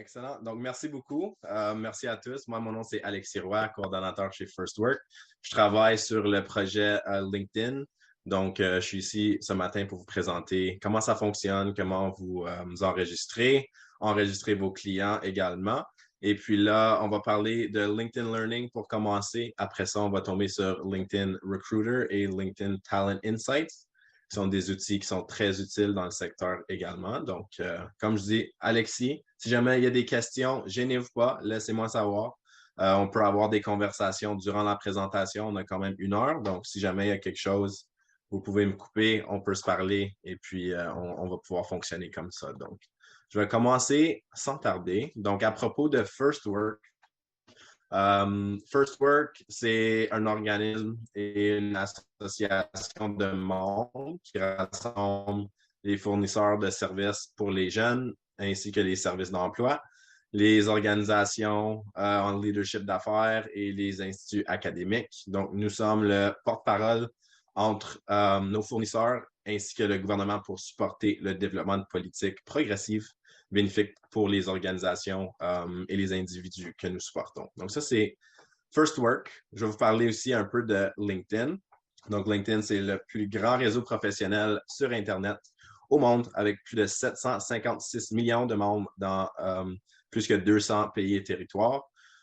Excellent. Donc, merci beaucoup. Merci à tous. Moi, mon nom, c'est Alexis Roy, coordonnateur chez First Work. Je travaille sur le projet LinkedIn. Donc, je suis ici ce matin pour vous présenter comment ça fonctionne, comment vous enregistrer vos clients également. Et puis là, on va parler de LinkedIn Learning pour commencer. Après ça, on va tomber sur LinkedIn Recruiter et LinkedIn Talent Insights, qui sont des outils qui sont très utiles dans le secteur également. Donc, comme je dis, Alexis, si jamais il y a des questions, gênez-vous pas, laissez-moi savoir. On peut avoir des conversations durant la présentation. On a quand même 1 heure. Donc, si jamais il y a quelque chose, vous pouvez me couper, on peut se parler et puis on va pouvoir fonctionner comme ça. Donc, je vais commencer sans tarder. Donc, à propos de First Work, First Work, c'est un organisme et une association de monde qui rassemble les fournisseurs de services pour les jeunes ainsi que les services d'emploi, les organisations en leadership d'affaires et les instituts académiques. Donc, nous sommes le porte-parole entre nos fournisseurs ainsi que le gouvernement pour supporter le développement de politiques progressives bénéfiques pour les organisations et les individus que nous supportons. Donc, ça, c'est First Work. Je vais vous parler aussi un peu de LinkedIn. Donc, LinkedIn, c'est le plus grand réseau professionnel sur Internet au monde avec plus de 756 millions de membres dans plus que 200 pays et territoires.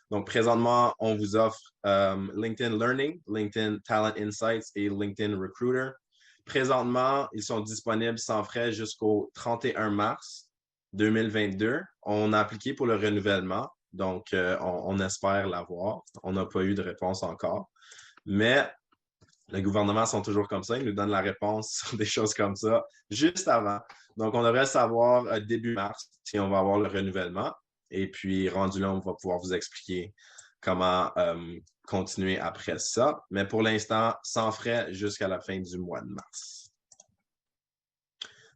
Donc, présentement, on vous offre LinkedIn Learning, LinkedIn Talent Insights et LinkedIn Recruiter. Présentement, ils sont disponibles sans frais jusqu'au 31 mars 2022. On a appliqué pour le renouvellement, donc on espère l'avoir. On n'a pas eu de réponse encore. Mais les gouvernements sont toujours comme ça. Ils nous donnent la réponse sur des choses comme ça juste avant. Donc, on devrait savoir début mars si on va avoir le renouvellement. Et puis, rendu là, on va pouvoir vous expliquer comment continuer après ça. Mais pour l'instant, sans frais jusqu'à la fin du mois de mars.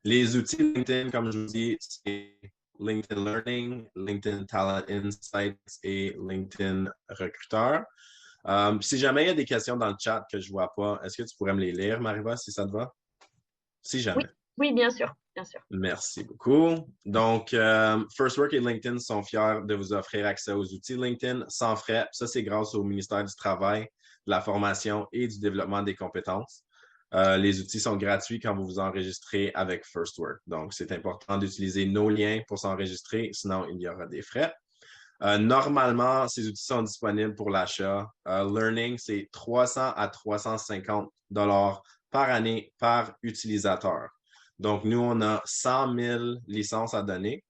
Les outils LinkedIn, comme je vous dis, c'est LinkedIn Learning, LinkedIn Talent Insights et LinkedIn Recruteur. Si jamais il y a des questions dans le chat que je ne vois pas, est-ce que tu pourrais me les lire, Mariva, si ça te va? Si Oui, jamais. oui, bien sûr, bien sûr. Merci beaucoup. Donc, First Work et LinkedIn sont fiers de vous offrir accès aux outils LinkedIn sans frais. Ça, c'est grâce au ministère du Travail, de la formation et du développement des compétences. Les outils sont gratuits quand vous vous enregistrez avec First Work. Donc, c'est important d'utiliser nos liens pour s'enregistrer, sinon il y aura des frais. Normalement, ces outils sont disponibles pour l'achat. Learning, c'est 300 à 350 par année par utilisateur. Donc, nous, on a 100 000 licences à donner.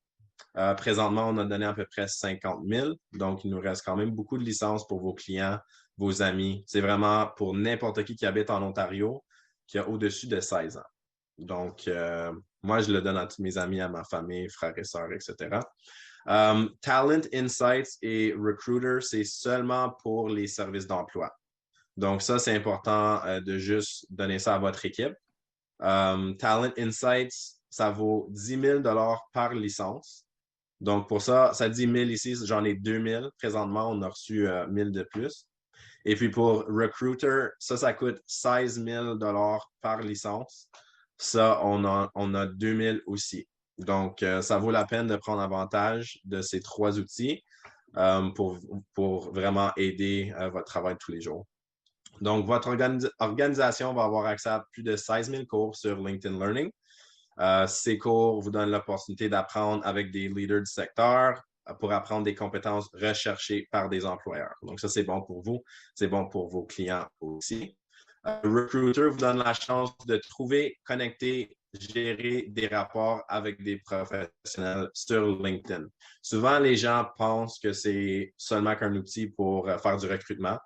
Présentement, on a donné à peu près 50 000. Donc, il nous reste quand même beaucoup de licences pour vos clients, vos amis. C'est vraiment pour n'importe qui habite en Ontario, qui a au-dessus de 16 ans. Donc, moi, je le donne à tous mes amis, à ma famille, frères et sœurs, etc. Talent Insights et Recruiter, c'est seulement pour les services d'emploi. Donc, ça, c'est important de juste donner ça à votre équipe. Talent Insights, ça vaut 10 000 par licence. Donc, pour ça, ça dit 1000 ici, j'en ai 2000. Présentement, on a reçu 1000 de plus. Et puis pour Recruiter, ça coûte 16 000 par licence. Ça, on a 2000 aussi. Donc, ça vaut la peine de prendre avantage de ces 3 outils pour vraiment aider votre travail de tous les jours. Donc, votre organisation va avoir accès à plus de 16 000 cours sur LinkedIn Learning. Ces cours vous donnent l'opportunité d'apprendre avec des leaders du secteur pour apprendre des compétences recherchées par des employeurs. Donc, ça, c'est bon pour vous. C'est bon pour vos clients aussi. Recruiter vous donne la chance de trouver, connecter, gérer des rapports avec des professionnels sur LinkedIn. Souvent, les gens pensent que c'est seulement qu'un outil pour faire du recrutement.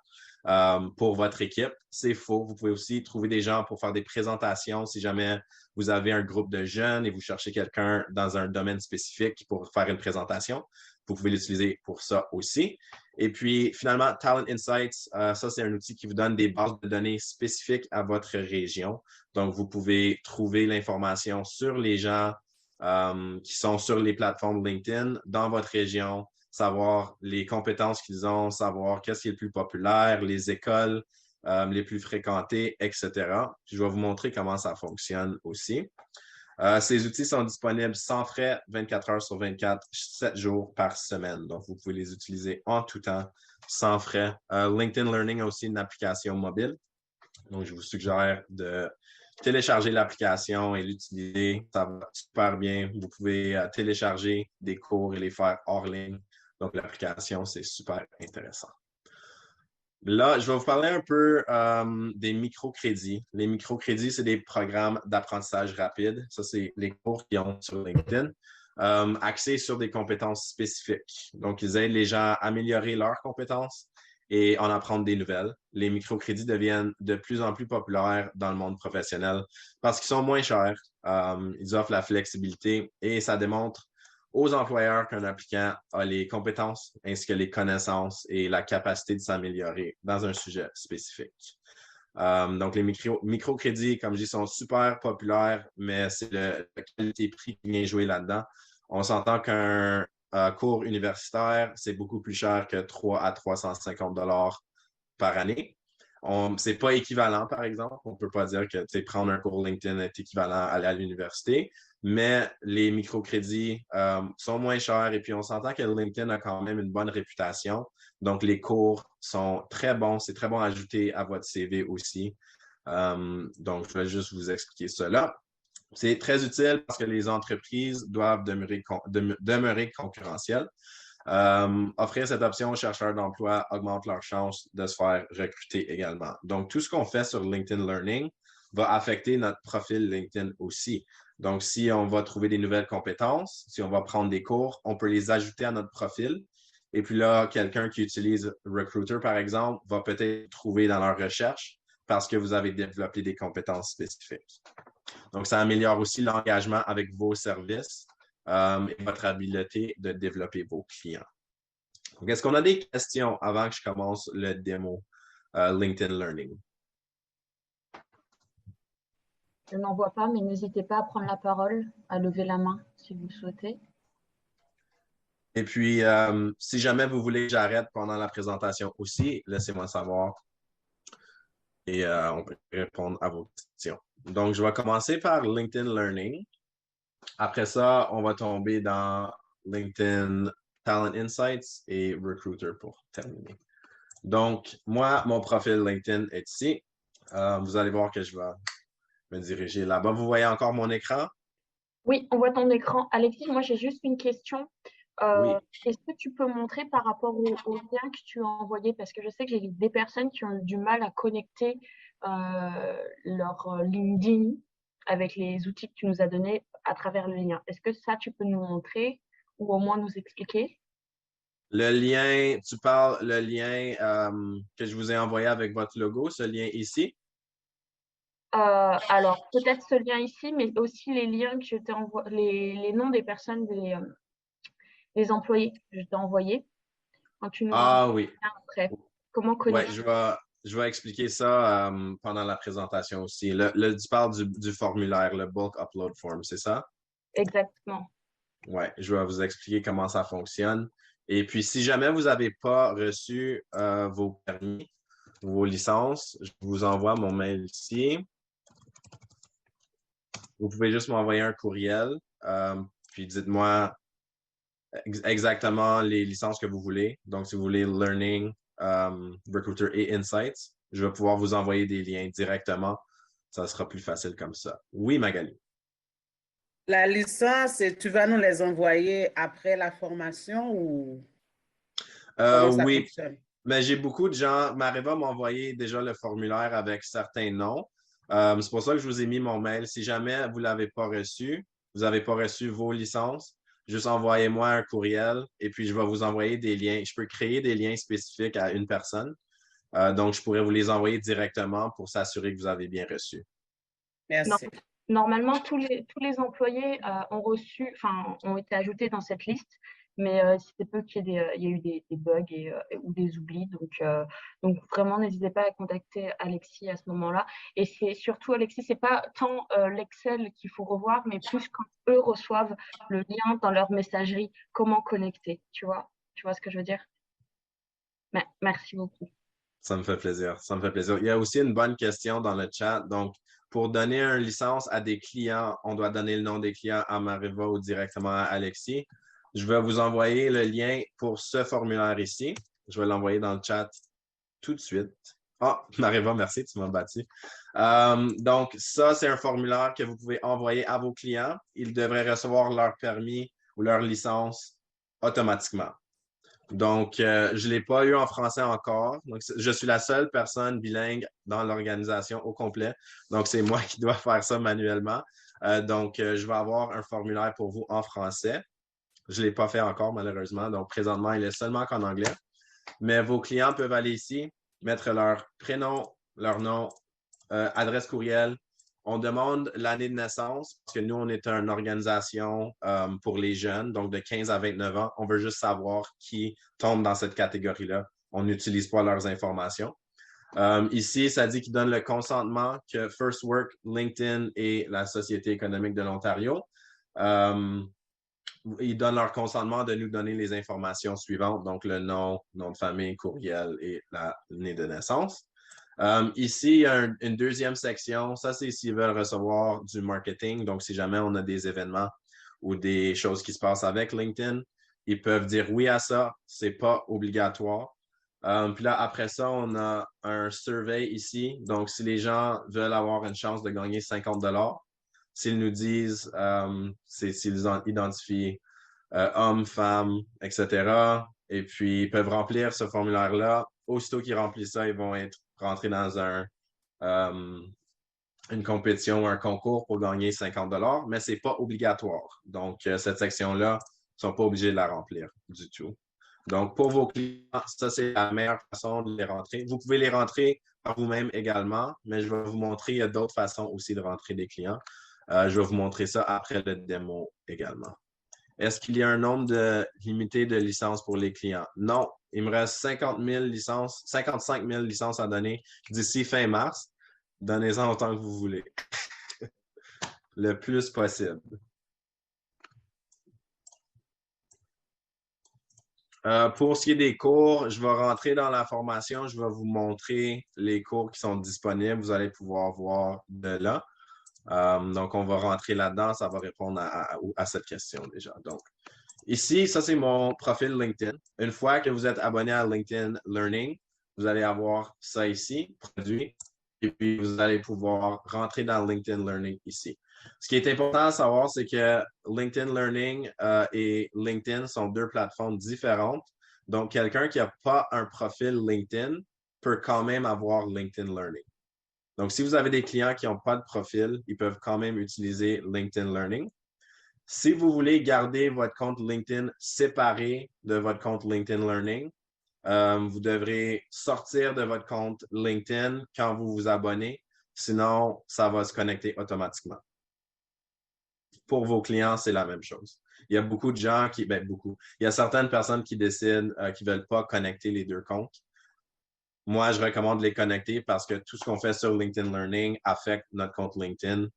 Pour votre équipe, c'est faux. Vous pouvez aussi trouver des gens pour faire des présentations si jamais vous avez un groupe de jeunes et vous cherchez quelqu'un dans un domaine spécifique pour faire une présentation. Vous pouvez l'utiliser pour ça aussi. Et puis, finalement, Talent Insights, ça, c'est un outil qui vous donne des bases de données spécifiques à votre région. Donc, vous pouvez trouver l'information sur les gens qui sont sur les plateformes LinkedIn dans votre région, savoir les compétences qu'ils ont, savoir qu'est-ce qui est le plus populaire, les écoles les plus fréquentées, etc. Puis je vais vous montrer comment ça fonctionne aussi. Ces outils sont disponibles sans frais, 24 heures sur 24, 7 jours par semaine. Donc, vous pouvez les utiliser en tout temps, sans frais. LinkedIn Learning a aussi une application mobile. Donc, je vous suggère de télécharger l'application et l'utiliser. Ça va super bien. Vous pouvez télécharger des cours et les faire hors ligne. Donc, l'application, c'est super intéressant. Là, je vais vous parler un peu des microcrédits. Les microcrédits, c'est des programmes d'apprentissage rapide. Ça, c'est les cours qu'ils ont sur LinkedIn, axés sur des compétences spécifiques. Donc, ils aident les gens à améliorer leurs compétences et en apprendre des nouvelles. Les microcrédits deviennent de plus en plus populaires dans le monde professionnel parce qu'ils sont moins chers, ils offrent la flexibilité et ça démontre aux employeurs qu'un applicant a les compétences ainsi que les connaissances et la capacité de s'améliorer dans un sujet spécifique. Donc, les microcrédits, comme je dis, sont super populaires, mais c'est le qualité-prix qui vient jouer là-dedans. On s'entend qu'un cours universitaire, c'est beaucoup plus cher que 3 à 350 dollars par année. C'est pas équivalent, par exemple. On ne peut pas dire que prendre un cours LinkedIn est équivalent à aller à l'université, mais les microcrédits sont moins chers et puis on s'entend que LinkedIn a quand même une bonne réputation. Donc, les cours sont très bons. C'est très bon à ajouter à votre CV aussi. Donc, je vais juste vous expliquer cela. C'est très utile parce que les entreprises doivent demeurer concurrentielles. Offrir cette option aux chercheurs d'emploi augmente leurs chances de se faire recruter également. Donc, tout ce qu'on fait sur LinkedIn Learning va affecter notre profil LinkedIn aussi. Donc, si on va trouver des nouvelles compétences, si on va prendre des cours, on peut les ajouter à notre profil. Et puis là, quelqu'un qui utilise Recruiter, par exemple, va peut-être trouver dans leur recherche parce que vous avez développé des compétences spécifiques. Donc, ça améliore aussi l'engagement avec vos services et votre habileté de développer vos clients. Donc, est-ce qu'on a des questions avant que je commence le démo LinkedIn Learning? Je n'en vois pas, mais n'hésitez pas à prendre la parole, à lever la main si vous le souhaitez. Et puis, si jamais vous voulez que j'arrête pendant la présentation aussi, laissez-moi savoir et on peut répondre à vos questions. Donc, je vais commencer par LinkedIn Learning. Après ça, on va tomber dans LinkedIn Talent Insights et Recruiter pour terminer. Donc, moi, mon profil LinkedIn est ici. Vous allez voir que je vais me diriger là-bas. Vous voyez encore mon écran? Oui, on voit ton écran. Alexis, moi j'ai juste une question. Oui. Est-ce que tu peux montrer par rapport au lien que tu as envoyé? Parce que je sais que j'ai des personnes qui ont du mal à connecter leur LinkedIn avec les outils que tu nous as donnés à travers le lien. Est-ce que ça, tu peux nous montrer ou au moins nous expliquer? Le lien, tu parles le lien que je vous ai envoyé avec votre logo, ce lien ici? Alors, peut-être ce lien ici, mais aussi les liens que je t'ai envoyé, les noms des personnes, des employés que je t'ai envoyés. Quand tu nous renvoies Ah oui. après, comment Ouais, connecter? je vais expliquer ça pendant la présentation aussi. Tu parles du formulaire, le bulk upload form, c'est ça? Exactement. Ouais, je vais vous expliquer comment ça fonctionne. Et puis, si jamais vous n'avez pas reçu vos permis, vos licences, je vous envoie mon mail ici. Vous pouvez juste m'envoyer un courriel, puis dites-moi exactement les licences que vous voulez. Donc, si vous voulez Learning, Recruiter et Insights, je vais pouvoir vous envoyer des liens directement. Ça sera plus facile comme ça. Oui, Magali. La licence, tu vas nous les envoyer après la formation ou comment ça Oui, fonctionne? mais j'ai beaucoup de gens. Mareva m'a envoyé déjà le formulaire avec certains noms. C'est pour ça que je vous ai mis mon mail. Si jamais vous ne l'avez pas reçu, vous n'avez pas reçu vos licences, juste envoyez-moi un courriel et puis je vais vous envoyer des liens. Je peux créer des liens spécifiques à une personne. Donc, je pourrais vous les envoyer directement pour s'assurer que vous avez bien reçu. Non- Merci. Normalement, tous les employés ont reçu, enfin, ont été ajoutés dans cette liste, mais c'est peu il y a eu des bugs ou des oublis. Donc vraiment, n'hésitez pas à contacter Alexis à ce moment-là. Et c'est surtout, Alexis, c'est pas tant l'Excel qu'il faut revoir, mais plus quand eux reçoivent le lien dans leur messagerie, comment connecter, tu vois? Tu vois ce que je veux dire? Merci beaucoup. Ça me fait plaisir. Ça me fait plaisir. Il y a aussi une bonne question dans le chat. Donc, Pour donner une licence à des clients, on doit donner le nom des clients à Mariva ou directement à Alexis. Je vais vous envoyer le lien pour ce formulaire ici. Je vais l'envoyer dans le chat tout de suite. Ah, Mariva, merci, tu m'as battu. Donc, ça, c'est un formulaire que vous pouvez envoyer à vos clients. Ils devraient recevoir leur permis ou leur licence automatiquement. Donc, je ne l'ai pas eu en français encore. Donc, je suis la seule personne bilingue dans l'organisation au complet. Donc, c'est moi qui dois faire ça manuellement. Donc, je vais avoir un formulaire pour vous en français. Je ne l'ai pas fait encore, malheureusement. Donc, présentement, il est seulement qu'en anglais. Mais vos clients peuvent aller ici, mettre leur prénom, leur nom, adresse courriel. On demande l'année de naissance parce que nous, on est une organisation pour les jeunes, donc de 15 à 29 ans. On veut juste savoir qui tombe dans cette catégorie-là. On n'utilise pas leurs informations. Ici, ça dit qu'ils donnent le consentement que First Work, LinkedIn et la Société économique de l'Ontario. Ils donnent leur consentement de nous donner les informations suivantes, donc le nom, nom de famille, courriel et l'année de naissance. Ici, il y a une deuxième section. Ça, c'est s'ils veulent recevoir du marketing. Donc, si jamais on a des événements ou des choses qui se passent avec LinkedIn, ils peuvent dire oui à ça. Ce n'est pas obligatoire. Puis là, après ça, on a un survey ici. Donc, si les gens veulent avoir une chance de gagner 50 s'ils nous disent, s'ils identifient hommes, femmes, etc., et puis ils peuvent remplir ce formulaire-là. Aussitôt qu'ils remplissent ça, ils vont être rentrés dans une compétition ou un concours pour gagner 50 mais ce n'est pas obligatoire. Donc, cette section-là, ils ne sont pas obligés de la remplir du tout. Donc, pour vos clients, ça, c'est la meilleure façon de les rentrer. Vous pouvez les rentrer par vous-même également, mais je vais vous montrer, il y a d'autres façons aussi de rentrer des clients. Je vais vous montrer ça après le démo également. Est-ce qu'il y a un nombre limité de licences pour les clients? Non. Il me reste 50 000 licences, 55 000 licences à donner d'ici fin mars. Donnez-en autant que vous voulez. Le plus possible. Pour ce qui est des cours, je vais rentrer dans la formation. Je vais vous montrer les cours qui sont disponibles. Vous allez pouvoir voir de là. Donc, on va rentrer là-dedans. Ça va répondre à cette question déjà. Donc, ici, ça, c'est mon profil LinkedIn. Une fois que vous êtes abonné à LinkedIn Learning, vous allez avoir ça ici, produit, et puis vous allez pouvoir rentrer dans LinkedIn Learning ici. Ce qui est important à savoir, c'est que LinkedIn Learning et LinkedIn sont deux plateformes différentes. Donc, quelqu'un qui n'a pas un profil LinkedIn peut quand même avoir LinkedIn Learning. Donc, si vous avez des clients qui n'ont pas de profil, ils peuvent quand même utiliser LinkedIn Learning. Si vous voulez garder votre compte LinkedIn séparé de votre compte LinkedIn Learning, vous devrez sortir de votre compte LinkedIn quand vous vous abonnez. Sinon, ça va se connecter automatiquement. Pour vos clients, c'est la même chose. Il y a beaucoup de gens qui, il y a certaines personnes qui décident qui ne veulent pas connecter les deux comptes. Moi, je recommande de les connecter parce que tout ce qu'on fait sur LinkedIn Learning affecte notre compte LinkedIn.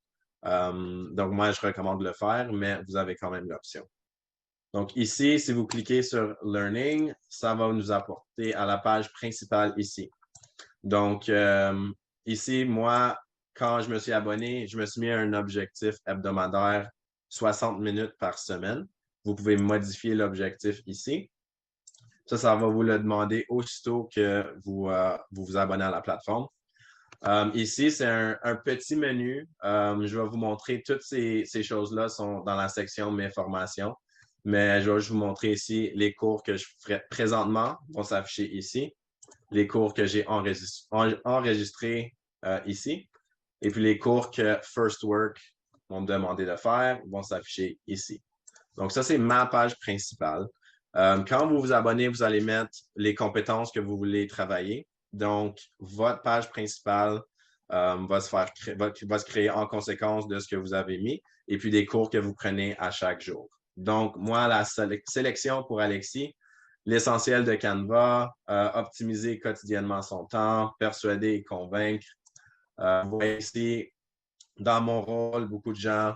Donc, moi, je recommande de le faire, mais vous avez quand même l'option. Donc, ici, si vous cliquez sur Learning, ça va nous apporter à la page principale ici. Donc, ici, moi, quand je me suis abonné, je me suis mis à un objectif hebdomadaire 60 minutes par semaine. Vous pouvez modifier l'objectif ici. Ça va vous le demander aussitôt que vous vous abonnez à la plateforme. Ici, c'est un petit menu. Je vais vous montrer toutes ces choses-là sont dans la section Mes formations. Mais je vais juste vous montrer ici les cours que je ferai présentement vont s'afficher ici. Les cours que j'ai enregistrés ici. Et puis les cours que First Work vont me demander de faire vont s'afficher ici. Donc, ça, c'est ma page principale. Quand vous vous abonnez, vous allez mettre les compétences que vous voulez travailler. Donc, votre page principale va se créer en conséquence de ce que vous avez mis et puis des cours que vous prenez à chaque jour. Donc, moi, la sélection pour Alexis, l'essentiel de Canva, optimiser quotidiennement son temps, persuader et convaincre. Vous voyez ici, dans mon rôle, beaucoup de gens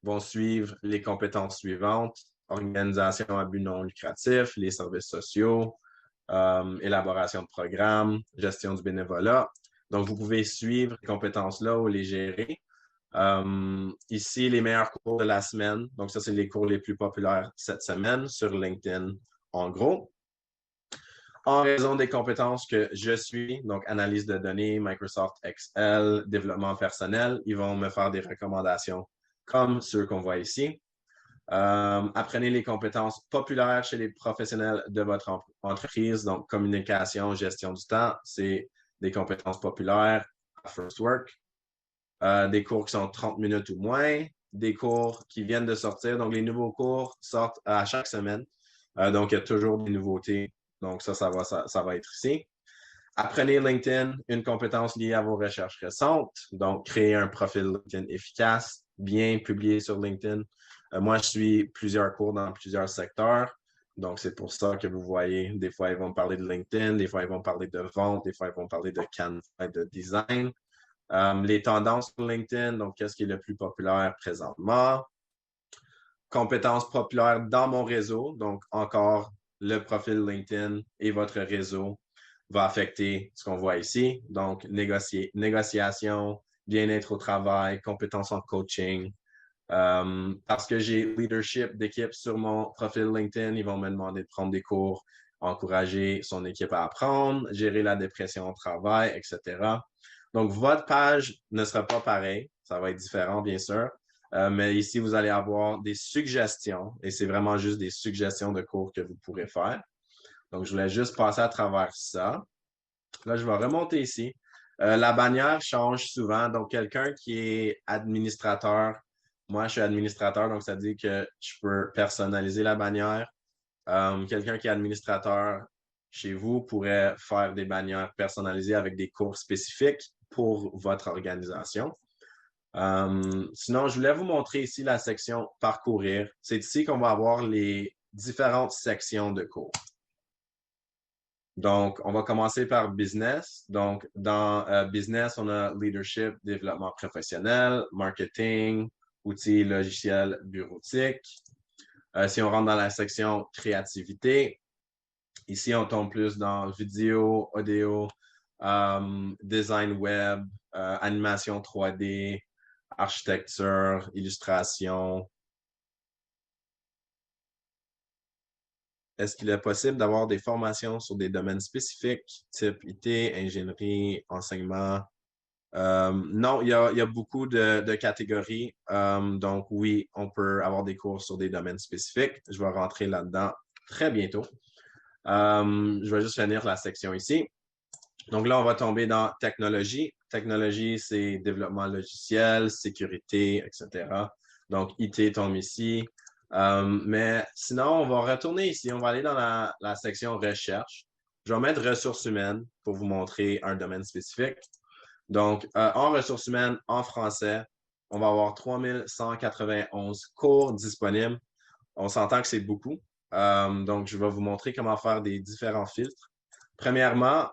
vont suivre les compétences suivantes: organisation à but non lucratif, les services sociaux, élaboration de programmes, gestion du bénévolat. Donc, vous pouvez suivre ces compétences-là ou les gérer. Ici, les meilleurs cours de la semaine. Donc, ça, c'est les cours les plus populaires cette semaine sur LinkedIn, en gros. En raison des compétences que je suis, donc analyse de données, Microsoft Excel, développement personnel, ils vont me faire des recommandations comme ceux qu'on voit ici. Apprenez les compétences populaires chez les professionnels de votre entreprise, donc communication, gestion du temps, c'est des compétences populaires à First Work. Des cours qui sont 30 minutes ou moins, des cours qui viennent de sortir. Donc, les nouveaux cours sortent à chaque semaine. Donc, il y a toujours des nouveautés. Donc, ça va être ici. Apprenez LinkedIn, une compétence liée à vos recherches récentes. Donc, créer un profil LinkedIn efficace, bien publié sur LinkedIn. Moi, je suis plusieurs cours dans plusieurs secteurs. Donc, c'est pour ça que vous voyez, des fois, ils vont parler de LinkedIn, des fois, ils vont parler de vente, des fois, ils vont parler de Canva et de design. Les tendances sur LinkedIn, donc qu'est-ce qui est le plus populaire présentement. Compétences populaires dans mon réseau, donc encore le profil LinkedIn et votre réseau va affecter ce qu'on voit ici. Donc, négociation, bien-être au travail, compétences en coaching. Parce que j'ai leadership d'équipe sur mon profil LinkedIn, ils vont me demander de prendre des cours, encourager son équipe à apprendre, gérer la dépression au travail, etc. Donc, votre page ne sera pas pareille. Ça va être différent, bien sûr. Mais ici, vous allez avoir des suggestions et c'est vraiment juste des suggestions de cours que vous pourrez faire. Donc, je voulais juste passer à travers ça. Là, je vais remonter ici. La bannière change souvent. Donc, quelqu'un qui est administrateur, moi, je suis administrateur, donc ça dit que je peux personnaliser la bannière. Quelqu'un qui est administrateur chez vous pourrait faire des bannières personnalisées avec des cours spécifiques pour votre organisation. Sinon, je voulais vous montrer ici la section Parcourir. C'est ici qu'on va avoir les différentes sections de cours. Donc, on va commencer par Business. Donc, dans Business, on a Leadership, Développement professionnel, Marketing, Outils, logiciels, bureautique. Si on rentre dans la section Créativité, ici, on tombe plus dans vidéo, audio, design web, animation 3D, architecture, illustration. Est-ce qu'il est possible d'avoir des formations sur des domaines spécifiques, type IT, ingénierie, enseignement? Non, il y a beaucoup de catégories. Donc, oui, on peut avoir des cours sur des domaines spécifiques. Je vais rentrer là-dedans très bientôt. Je vais juste finir la section ici. Donc là, on va tomber dans technologie. Technologie, c'est développement logiciel, sécurité, etc. Donc, IT tombe ici. Mais sinon, on va retourner ici. On va aller dans la section recherche. Je vais mettre ressources humaines pour vous montrer un domaine spécifique. Donc, en ressources humaines, en français, on va avoir 3191 cours disponibles. On s'entend que c'est beaucoup. Donc, je vais vous montrer comment faire des différents filtres. Premièrement,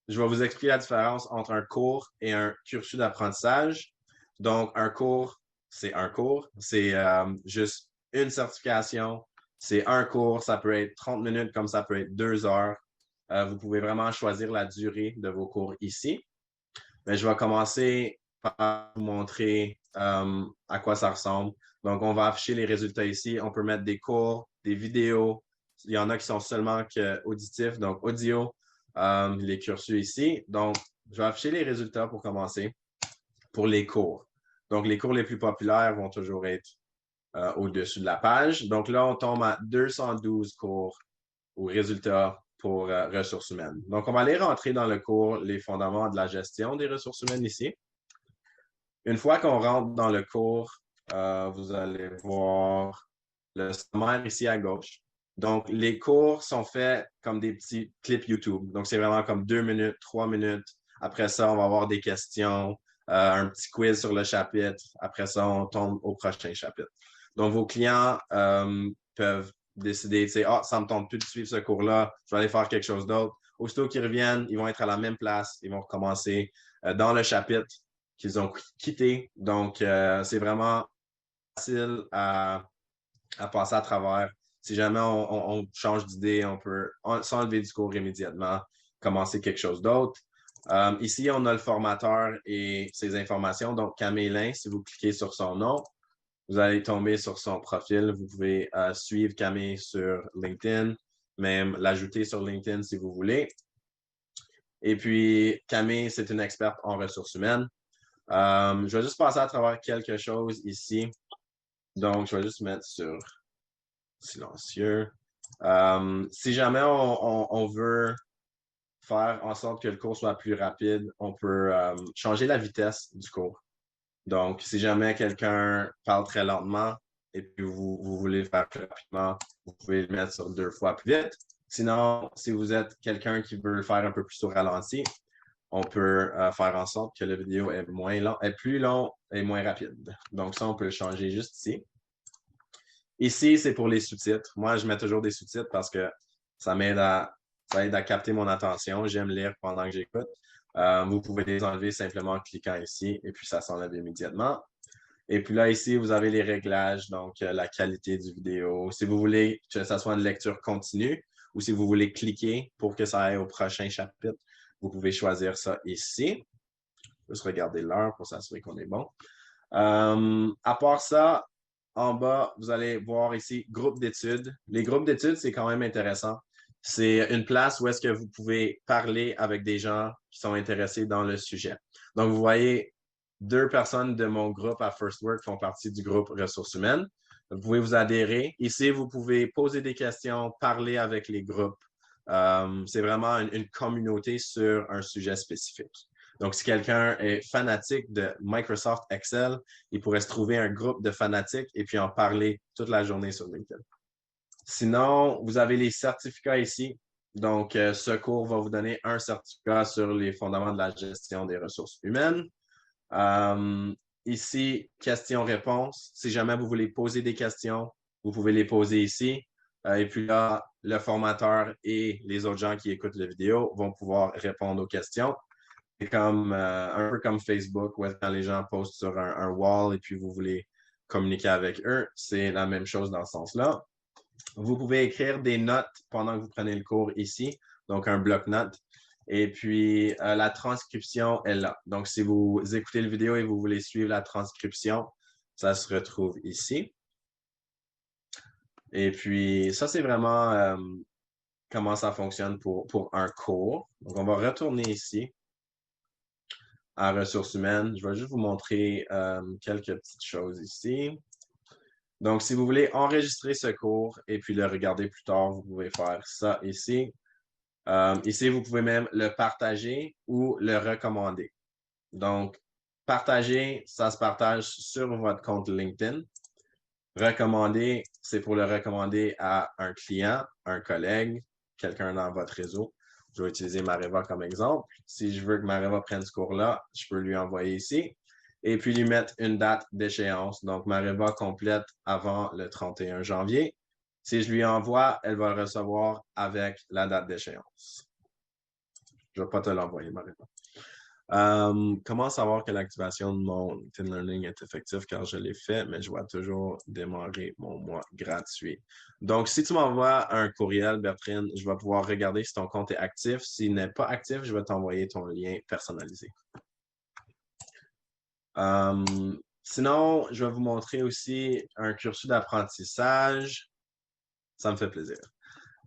je vais vous expliquer la différence entre un cours et un cursus d'apprentissage. Donc, un cours, c'est un cours. C'est juste une certification. C'est un cours. Ça peut être 30 minutes comme ça peut être 2 heures. Vous pouvez vraiment choisir la durée de vos cours ici. Mais je vais commencer par vous montrer à quoi ça ressemble. Donc, on va afficher les résultats ici. On peut mettre des cours, des vidéos. Il y en a qui sont seulement auditifs, donc audio, les cursus ici. Donc, je vais afficher les résultats pour commencer pour les cours. Donc, les cours les plus populaires vont toujours être au-dessus de la page. Donc là, on tombe à 212 cours ou résultats pour ressources humaines. Donc, on va aller rentrer dans le cours les fondements de la gestion des ressources humaines ici. Une fois qu'on rentre dans le cours, vous allez voir le sommaire ici à gauche. Donc, les cours sont faits comme des petits clips YouTube. Donc, c'est vraiment comme 2 minutes, 3 minutes. Après ça, on va avoir des questions, un petit quiz sur le chapitre. Après ça, on tombe au prochain chapitre. Donc, vos clients peuvent décider, tu sais, ah, ça ne me tente plus de suivre ce cours-là, je vais aller faire quelque chose d'autre. Aussitôt qu'ils reviennent, ils vont être à la même place, ils vont recommencer dans le chapitre qu'ils ont quitté. Donc, c'est vraiment facile à passer à travers. Si jamais on change d'idée, on peut s'enlever du cours immédiatement, commencer quelque chose d'autre. Ici, on a le formateur et ses informations. Donc, Camélin, si vous cliquez sur son nom, vous allez tomber sur son profil. Vous pouvez suivre Camille sur LinkedIn, même l'ajouter sur LinkedIn si vous voulez. Et puis, Camille, c'est une experte en ressources humaines. Je vais juste passer à travers quelque chose ici. Donc, je vais juste mettre sur silencieux. Si jamais on veut faire en sorte que le cours soit plus rapide, on peut changer la vitesse du cours. Donc, si jamais quelqu'un parle très lentement et puis vous voulez le faire plus rapidement, vous pouvez le mettre sur 2 fois plus vite. Sinon, si vous êtes quelqu'un qui veut le faire un peu plus au ralenti, on peut faire en sorte que la vidéo est plus long et moins rapide. Donc, ça, on peut le changer juste ici. Ici, c'est pour les sous-titres. Moi, je mets toujours des sous-titres parce que ça aide à capter mon attention. J'aime lire pendant que j'écoute. Vous pouvez les enlever simplement en cliquant ici et puis ça s'enlève immédiatement. Et puis là, ici, vous avez les réglages, donc la qualité du vidéo. Si vous voulez que ça soit une lecture continue ou si vous voulez cliquer pour que ça aille au prochain chapitre, vous pouvez choisir ça ici. Juste regarder l'heure pour s'assurer qu'on est bon. À part ça, en bas, vous allez voir ici groupe d'études. Les groupes d'études, c'est quand même intéressant. C'est une place où est-ce que vous pouvez parler avec des gens qui sont intéressés dans le sujet. Donc, vous voyez, 2 personnes de mon groupe à First Work font partie du groupe ressources humaines. Vous pouvez vous adhérer. Ici, vous pouvez poser des questions, parler avec les groupes. C'est vraiment une communauté sur un sujet spécifique. Donc, si quelqu'un est fanatique de Microsoft Excel, il pourrait se trouver un groupe de fanatiques et puis en parler toute la journée sur LinkedIn. Sinon, vous avez les certificats ici. Donc, ce cours va vous donner un certificat sur les fondements de la gestion des ressources humaines. Ici, questions-réponses. Si jamais vous voulez poser des questions, vous pouvez les poser ici. Et puis là, le formateur et les autres gens qui écoutent la vidéo vont pouvoir répondre aux questions. C'est comme, un peu comme Facebook, où quand les gens postent sur un wall et puis vous voulez communiquer avec eux, c'est la même chose dans ce sens-là. Vous pouvez écrire des notes pendant que vous prenez le cours ici, donc un bloc-notes. Et puis, la transcription est là. Donc, si vous écoutez la vidéo et vous voulez suivre la transcription, ça se retrouve ici. Et puis, ça, c'est vraiment comment ça fonctionne pour un cours. Donc, on va retourner ici à ressources humaines. Je vais juste vous montrer quelques petites choses ici. Donc, si vous voulez enregistrer ce cours et puis le regarder plus tard, vous pouvez faire ça ici. Ici, vous pouvez même le partager ou le recommander. Donc, partager, ça se partage sur votre compte LinkedIn. Recommander, c'est pour le recommander à un client, un collègue, quelqu'un dans votre réseau. Je vais utiliser Mareva comme exemple. Si je veux que Mareva prenne ce cours-là, je peux lui envoyer ici et puis lui mettre une date d'échéance. Donc, Mareva complète avant le 31 janvier. Si je lui envoie, elle va le recevoir avec la date d'échéance. Je ne vais pas te l'envoyer, Mareva. Comment savoir que l'activation de mon LinkedIn Learning est effective car je l'ai fait, mais je dois toujours démarrer mon mois gratuit. Donc, si tu m'envoies un courriel, Bertrine, je vais pouvoir regarder si ton compte est actif. S'il n'est pas actif, je vais t'envoyer ton lien personnalisé. Sinon, je vais vous montrer aussi un cursus d'apprentissage. Ça me fait plaisir.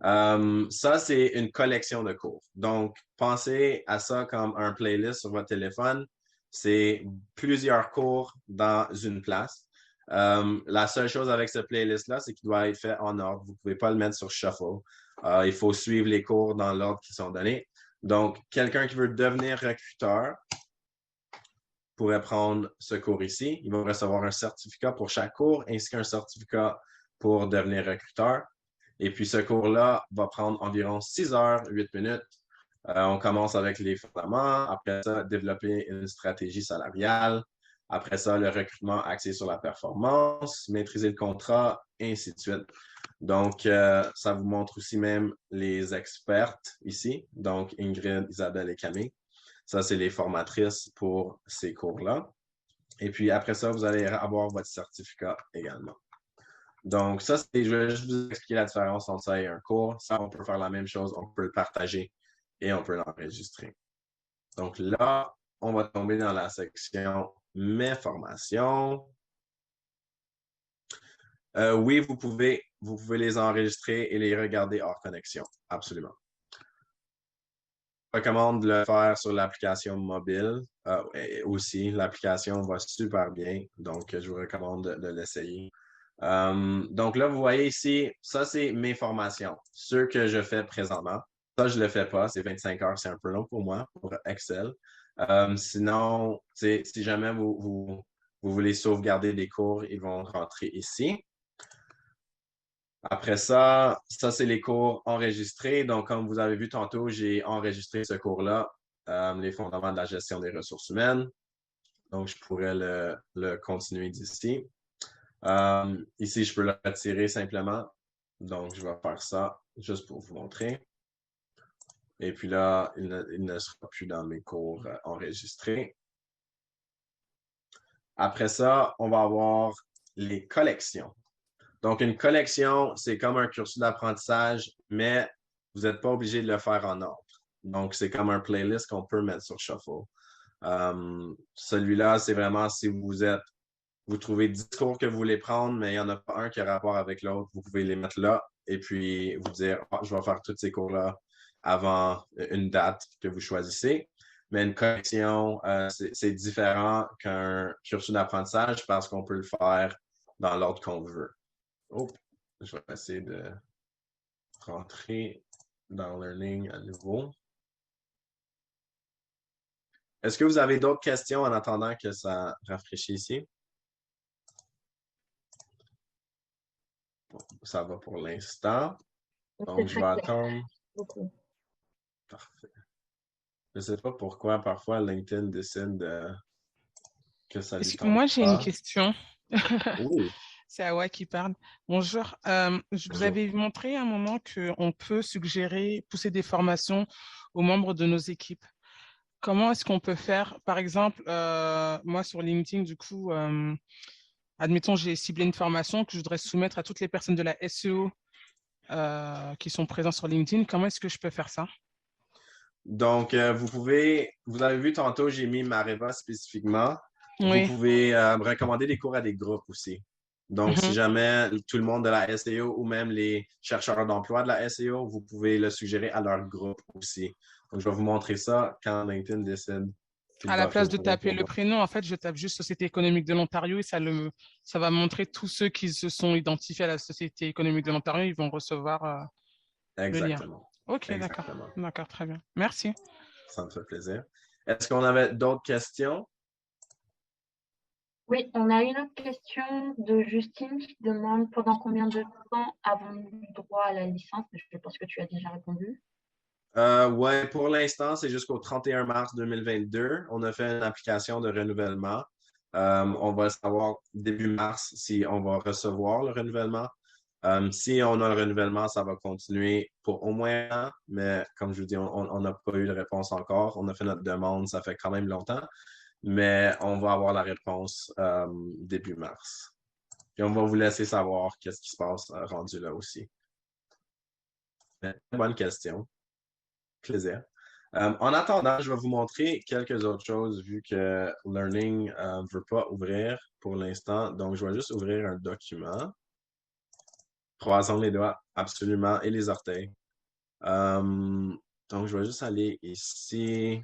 Ça, c'est une collection de cours. Donc, pensez à ça comme un playlist sur votre téléphone. C'est plusieurs cours dans une place. La seule chose avec ce playlist-là, c'est qu'il doit être fait en ordre. Vous ne pouvez pas le mettre sur Shuffle. Il faut suivre les cours dans l'ordre qui sont donnés. Donc, quelqu'un qui veut devenir recruteur pourrait prendre ce cours ici. Il va recevoir un certificat pour chaque cours ainsi qu'un certificat pour devenir recruteur. Et puis, ce cours-là va prendre environ 6 heures, 8 minutes. On commence avec les fondements. Après ça, développer une stratégie salariale. Après ça, le recrutement axé sur la performance, maîtriser le contrat, et ainsi de suite. Donc, ça vous montre aussi même les expertes ici. Donc, Ingrid, Isabelle et Camille. Ça, c'est les formatrices pour ces cours-là. Et puis, après ça, vous allez avoir votre certificat également. Donc, ça, je vais juste vous expliquer la différence entre ça et un cours. Ça, on peut faire la même chose, on peut le partager et on peut l'enregistrer. Donc là, on va tomber dans la section Mes formations. Oui, vous pouvez les enregistrer et les regarder hors connexion. Absolument. Je recommande de le faire sur l'application mobile. Et aussi, l'application va super bien. Donc, je vous recommande de l'essayer. Donc là, vous voyez ici, ça, c'est mes formations. Ceux que je fais présentement. Ça, je ne le fais pas. C'est 25 heures. C'est un peu long pour moi, pour Excel. Sinon, si jamais vous voulez sauvegarder des cours, ils vont rentrer ici. Après ça, ça, c'est les cours enregistrés. Donc, comme vous avez vu tantôt, j'ai enregistré ce cours-là, les fondements de la gestion des ressources humaines. Donc, je pourrais le continuer d'ici. Ici, je peux le retirer simplement. Donc, je vais faire ça juste pour vous montrer. Et puis là, il ne sera plus dans mes cours enregistrés. Après ça, on va avoir les collections. Donc, une collection, c'est comme un cursus d'apprentissage, mais vous n'êtes pas obligé de le faire en ordre. Donc, c'est comme un playlist qu'on peut mettre sur Shuffle. Celui-là, c'est vraiment si vous trouvez 10 cours que vous voulez prendre, mais il n'y en a pas un qui a rapport avec l'autre, vous pouvez les mettre là et puis vous dire, je vais faire tous ces cours-là avant une date que vous choisissez. Mais une collection, c'est différent qu'un cursus d'apprentissage parce qu'on peut le faire dans l'ordre qu'on veut. Oh, je vais essayer de rentrer dans Learning à nouveau. Est-ce que vous avez d'autres questions en attendant que ça rafraîchisse ici? Bon, ça va pour l'instant. Donc, je vais attendre. Beaucoup. Parfait. Je ne sais pas pourquoi parfois LinkedIn décide que ça lui tente Moi, j'ai pas. une question. Oui. C'est Awa qui parle. Bonjour. Je vous Bonjour. avais montré à un moment qu'on peut suggérer, pousser des formations aux membres de nos équipes. Comment est-ce qu'on peut faire? Par exemple, moi sur LinkedIn, du coup, admettons, j'ai ciblé une formation que je voudrais soumettre à toutes les personnes de la SEO qui sont présentes sur LinkedIn. Comment est-ce que je peux faire ça? Donc, vous avez vu tantôt, j'ai mis Mareva spécifiquement. Vous Oui. pouvez recommander des cours à des groupes aussi. Donc, si jamais tout le monde de la SEO ou même les chercheurs d'emploi de la SEO, vous pouvez le suggérer à leur groupe aussi. Donc, je vais vous montrer ça quand LinkedIn décide qu'il À la va place de s'ouvrir taper pour le moi. prénom, en fait, je tape juste Société économique de l'Ontario et ça va montrer tous ceux qui se sont identifiés à la Société économique de l'Ontario. Ils vont recevoir le lien. Exactement. Ok, d'accord. Exactement. D'accord, très bien. Merci. Ça me fait plaisir. Est-ce qu'on avait d'autres questions? Oui, on a une autre question de Justine qui demande pendant combien de temps avons-nous droit à la licence? Je pense que tu as déjà répondu. Ouais, pour l'instant, c'est jusqu'au 31 mars 2022. On a fait une application de renouvellement. On va savoir début mars si on va recevoir le renouvellement. Si on a le renouvellement, ça va continuer pour au moins un an, mais comme je vous dis, on n'a pas eu de réponse encore. On a fait notre demande, ça fait quand même longtemps, mais on va avoir la réponse début mars. Puis on va vous laisser savoir qu'est-ce qui se passe rendu là aussi. Mais, bonne question. Plaisir. En attendant, je vais vous montrer quelques autres choses vu que Learning ne veut pas ouvrir pour l'instant. Donc, je vais juste ouvrir un document. Croisons les doigts, absolument, et les orteils. Donc, je vais juste aller ici.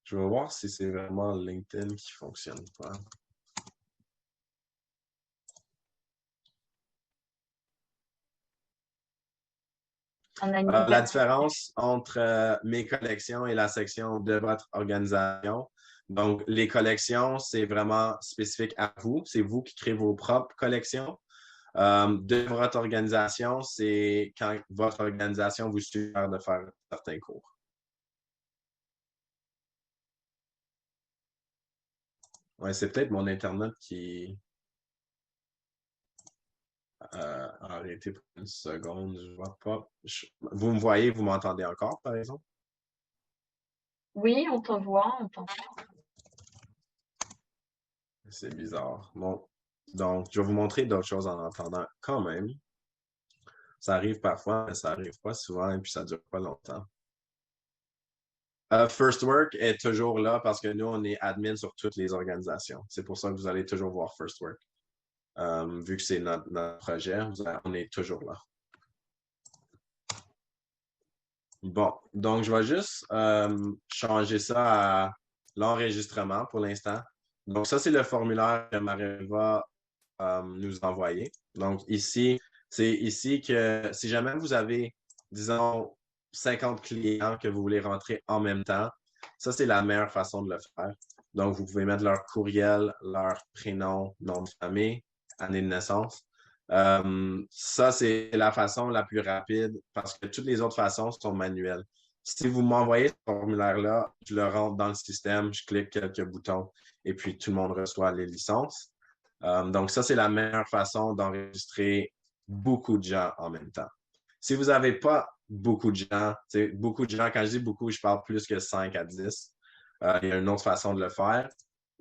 Je vais voir si c'est vraiment LinkedIn qui ne fonctionne pas. La différence entre mes collections et la section de votre organisation. Donc, les collections, c'est vraiment spécifique à vous. C'est vous qui créez vos propres collections. De votre organisation, c'est quand votre organisation vous suggère de faire certains cours. Ouais, c'est peut-être mon Internet qui a arrêté pour une seconde. Je vois pas. Vous me voyez, vous m'entendez encore, par exemple? Oui, on te voit, on t'entend. C'est bizarre. Bon, donc, je vais vous montrer d'autres choses en attendant quand même. Ça arrive parfois, mais ça arrive pas souvent et puis ça dure pas longtemps. First Work est toujours là parce que nous, on est admin sur toutes les organisations. C'est pour ça que vous allez toujours voir First Work. Vu que c'est notre projet, on est toujours là. Bon, donc je vais juste changer ça à l'enregistrement pour l'instant. Donc, ça, c'est le formulaire que Marie va nous envoyer. Donc, ici, c'est ici que si jamais vous avez, disons, 50 clients que vous voulez rentrer en même temps, ça, c'est la meilleure façon de le faire. Donc, vous pouvez mettre leur courriel, leur prénom, nom de famille, année de naissance. Ça, c'est la façon la plus rapide parce que toutes les autres façons sont manuelles. Si vous m'envoyez ce formulaire-là, je le rentre dans le système, je clique quelques boutons et puis tout le monde reçoit les licences. Donc, ça, c'est la meilleure façon d'enregistrer beaucoup de gens en même temps. Si vous n'avez pas beaucoup de gens, quand je dis beaucoup, je parle plus que 5 à 10. Il y a une autre façon de le faire,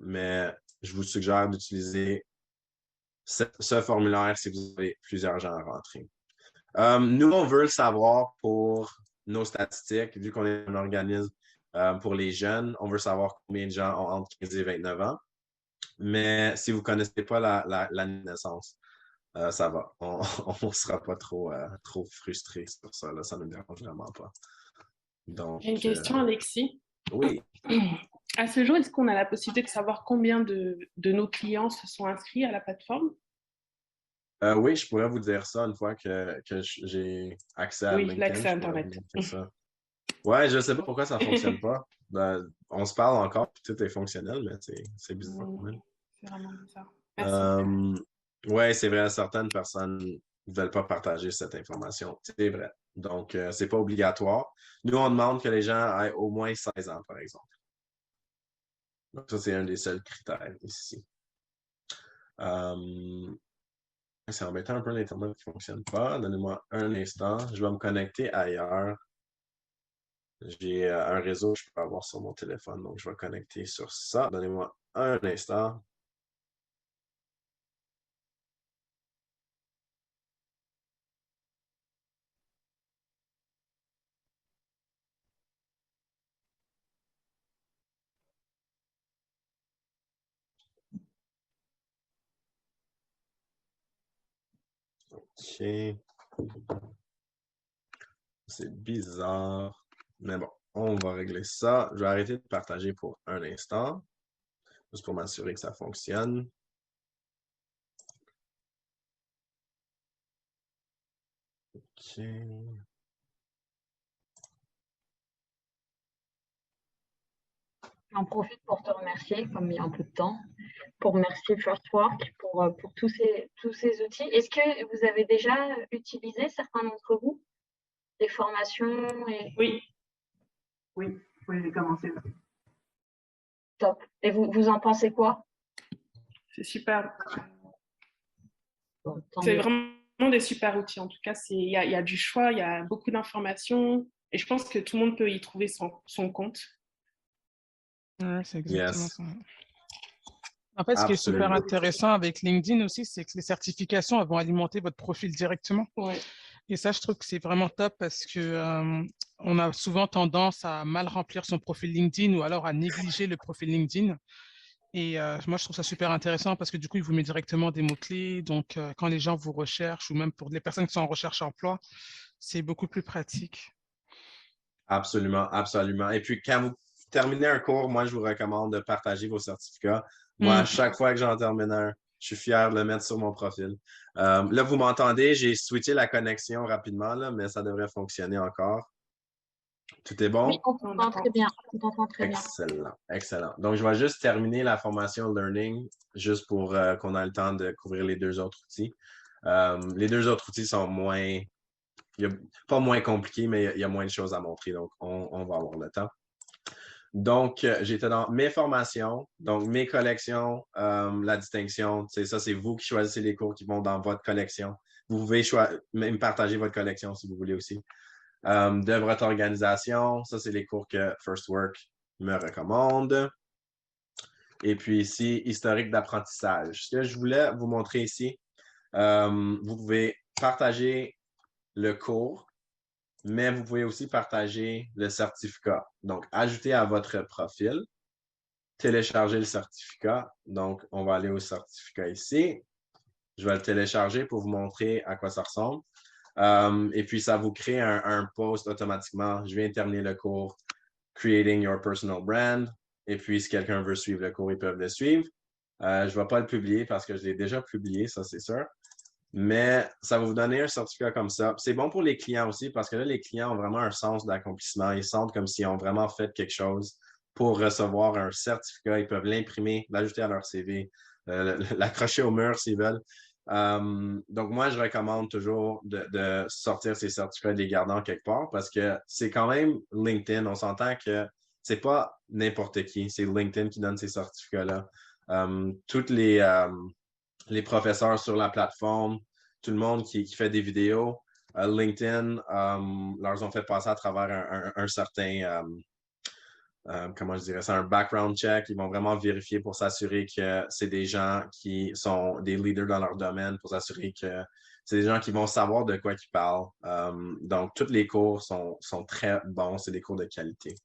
mais je vous suggère d'utiliser ce formulaire si vous avez plusieurs gens à rentrer. Nous, on veut le savoir pour nos statistiques, vu qu'on est un organisme pour les jeunes, on veut savoir combien de gens ont entre 15 et 29 ans. Mais si vous ne connaissez pas l'année de naissance, ça va. On ne sera pas trop frustré sur ça. Là. Ça ne nous dérange vraiment pas. Donc, j'ai une question, Alexis. Oui. À ce jour, est-ce qu'on a la possibilité de savoir combien de nos clients se sont inscrits à la plateforme? Oui, je pourrais vous dire ça une fois que j'ai accès à LinkedIn. L'accès à Internet. Ouais, je ne sais pas pourquoi ça ne fonctionne pas. On se parle encore, puis tout est fonctionnel, mais c'est bizarre quand même. C'est vraiment bizarre. Merci. Oui, c'est vrai, certaines personnes ne veulent pas partager cette information. C'est vrai. Donc, ce n'est pas obligatoire. Nous, on demande que les gens aient au moins 16 ans, par exemple. Donc, ça, c'est un des seuls critères ici. C'est embêtant un peu l'Internet qui ne fonctionne pas. Donnez-moi un instant. Je vais me connecter ailleurs. J'ai un réseau que je peux avoir sur mon téléphone, donc je vais connecter sur ça. Donnez-moi un instant. OK. C'est bizarre. Mais bon, on va régler ça. Je vais arrêter de partager pour un instant, juste pour m'assurer que ça fonctionne. OK. J'en profite pour te remercier, comme il y a un peu de temps, pour remercier First Work pour tous ces outils. Est-ce que vous avez déjà utilisé, certains d'entre vous, des formations Oui. Oui, j'ai commencé. Top. Et vous en pensez quoi? C'est super. Bon, c'est vraiment des super outils. En tout cas, il y a du choix, il y a beaucoup d'informations et je pense que tout le monde peut y trouver son compte. Ouais, c'est exactement ça. En Absolument. fait, ce qui est super intéressant avec LinkedIn aussi, c'est que les certifications elles vont alimenter votre profil directement. Ouais. Et ça, je trouve que c'est vraiment top parce que on a souvent tendance à mal remplir son profil LinkedIn ou alors à négliger le profil LinkedIn. Et moi, je trouve ça super intéressant parce que du coup, il vous met directement des mots-clés. Donc, quand les gens vous recherchent ou même pour les personnes qui sont en recherche d'emploi, c'est beaucoup plus pratique. Absolument, absolument. Et puis, quand vous terminez un cours, moi, je vous recommande de partager vos certificats. Moi, à chaque fois que j'en termine un, je suis fier de le mettre sur mon profil. Là, vous m'entendez, j'ai switché la connexion rapidement, là, mais ça devrait fonctionner encore. Tout est bon? Oui, on t'entend très bien. Excellent, excellent. Donc, je vais juste terminer la formation Learning, juste pour qu'on ait le temps de couvrir les deux autres outils. Les deux autres outils sont pas moins compliqués, mais il y a moins de choses à montrer, donc on va avoir le temps. Donc, j'étais dans mes formations, donc mes collections, la distinction, ça, c'est vous qui choisissez les cours qui vont dans votre collection. Vous pouvez même partager votre collection si vous voulez aussi. De votre organisation, ça, c'est les cours que First Work me recommande. Et puis ici, historique d'apprentissage. Ce que je voulais vous montrer ici, vous pouvez partager le cours. mais vous pouvez aussi partager le certificat. Donc, ajouter à votre profil, télécharger le certificat. Donc, on va aller au certificat ici. Je vais le télécharger pour vous montrer à quoi ça ressemble. Et puis, ça vous crée un post automatiquement. Je viens de terminer le cours Creating Your Personal Brand. Et puis, si quelqu'un veut suivre le cours, ils peuvent le suivre. Je ne vais pas le publier parce que je l'ai déjà publié, ça c'est sûr. Mais ça va vous donner un certificat comme ça. C'est bon pour les clients aussi parce que là, les clients ont vraiment un sens d'accomplissement. Ils sentent comme s'ils ont vraiment fait quelque chose pour recevoir un certificat. Ils peuvent l'imprimer, l'ajouter à leur CV, l'accrocher au mur s'ils veulent. Donc, moi, je recommande toujours de sortir ces certificats et de les garder en quelque part parce que c'est quand même LinkedIn. On s'entend que c'est pas n'importe qui. C'est LinkedIn qui donne ces certificats-là. Tous les professeurs sur la plateforme, tout le monde qui fait des vidéos, LinkedIn leur ont fait passer à travers un certain comment je dirais ça, un background check. Ils vont vraiment vérifier pour s'assurer que c'est des gens qui sont des leaders dans leur domaine, pour s'assurer que c'est des gens qui vont savoir de quoi ils parlent. Donc, tous les cours sont très bons. C'est des cours de qualité.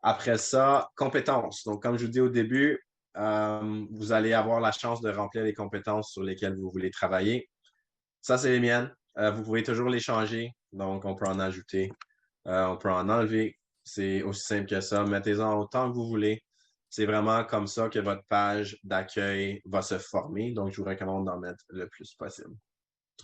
Après ça, compétences. Donc, comme je vous dis au début, vous allez avoir la chance de remplir les compétences sur lesquelles vous voulez travailler. Ça, c'est les miennes. Vous pouvez toujours les changer. Donc, on peut en ajouter. On peut en enlever. C'est aussi simple que ça. Mettez-en autant que vous voulez. C'est vraiment comme ça que votre page d'accueil va se former. Donc, je vous recommande d'en mettre le plus possible.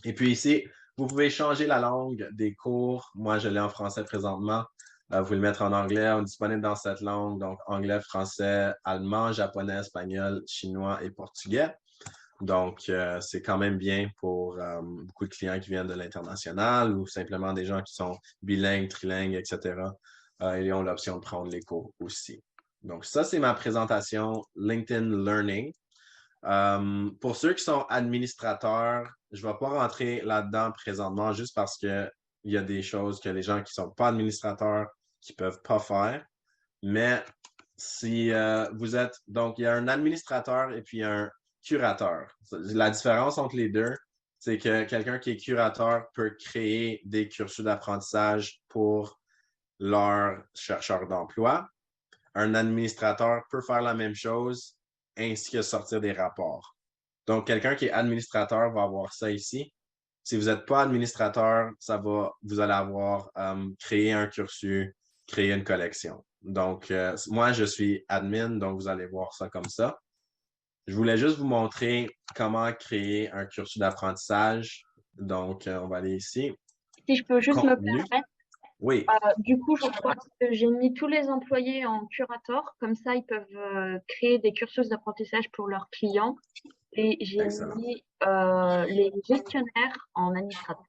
Et puis ici, vous pouvez changer la langue des cours. Moi, je l'ai en français présentement. Vous pouvez le mettre en anglais. On est disponible dans cette langue. Donc, anglais, français, allemand, japonais, espagnol, chinois et portugais. Donc, c'est quand même bien pour beaucoup de clients qui viennent de l'international ou simplement des gens qui sont bilingues, trilingues, etc. Ils ont l'option de prendre les cours aussi. Donc, ça, c'est ma présentation LinkedIn Learning. Pour ceux qui sont administrateurs, je ne vais pas rentrer là-dedans présentement juste parce qu'il y a des choses que les gens qui ne sont pas administrateurs qui ne peuvent pas faire. Mais si vous êtes... Donc, il y a un administrateur et puis un curateur. La différence entre les deux, c'est que quelqu'un qui est curateur peut créer des cursus d'apprentissage pour leurs chercheurs d'emploi. Un administrateur peut faire la même chose ainsi que sortir des rapports. Donc, quelqu'un qui est administrateur va avoir ça ici. Si vous n'êtes pas administrateur, vous allez avoir créé un cursus, créer une collection. Donc, moi, je suis admin, donc vous allez voir ça comme ça. Je voulais juste vous montrer comment créer un cursus d'apprentissage. Donc, on va aller ici. Si je peux juste me permettre. Oui. Du coup, je crois que j'ai mis tous les employés en curator. Comme ça, ils peuvent créer des cursus d'apprentissage pour leurs clients. Et j'ai mis les gestionnaires en administrateur.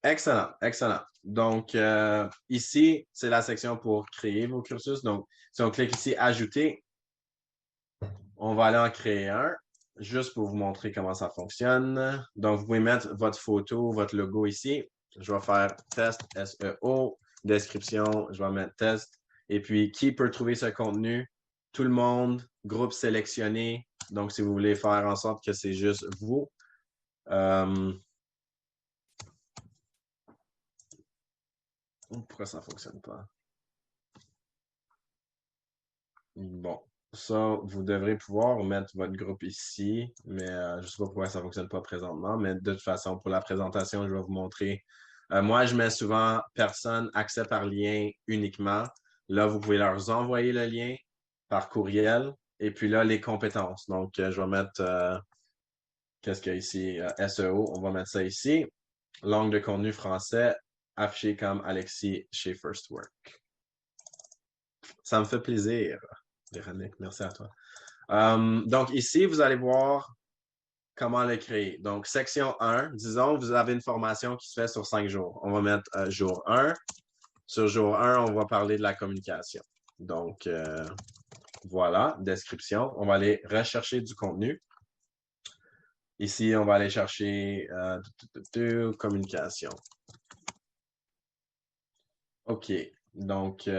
Excellent, excellent. Donc, ici, c'est la section pour créer vos cursus. Donc, si on clique ici « Ajouter », on va aller en créer un, juste pour vous montrer comment ça fonctionne. Donc, vous pouvez mettre votre photo, votre logo ici. Je vais faire test SEO, description, je vais mettre test. Et puis, qui peut trouver ce contenu? Tout le monde, groupe sélectionné. Donc, si vous voulez faire en sorte que c'est juste vous. Pourquoi ça ne fonctionne pas? Bon, ça, vous devrez pouvoir mettre votre groupe ici, mais je ne sais pas pourquoi ça ne fonctionne pas présentement, mais de toute façon, pour la présentation, je vais vous montrer. Moi, je mets souvent personne accès par lien uniquement. Là, vous pouvez leur envoyer le lien par courriel et puis là, les compétences. Donc, je vais mettre, qu'est-ce qu'il y a ici? SEO, on va mettre ça ici. Langue de contenu français, affiché comme Alexis chez First Work. Ça me fait plaisir, Véronique. Merci à toi. Donc, ici, vous allez voir comment le créer. Donc, section 1, disons, vous avez une formation qui se fait sur 5 jours. On va mettre jour 1. Sur jour 1, on va parler de la communication. Donc, voilà, description. On va aller rechercher du contenu. Ici, on va aller chercher communication. OK. Donc,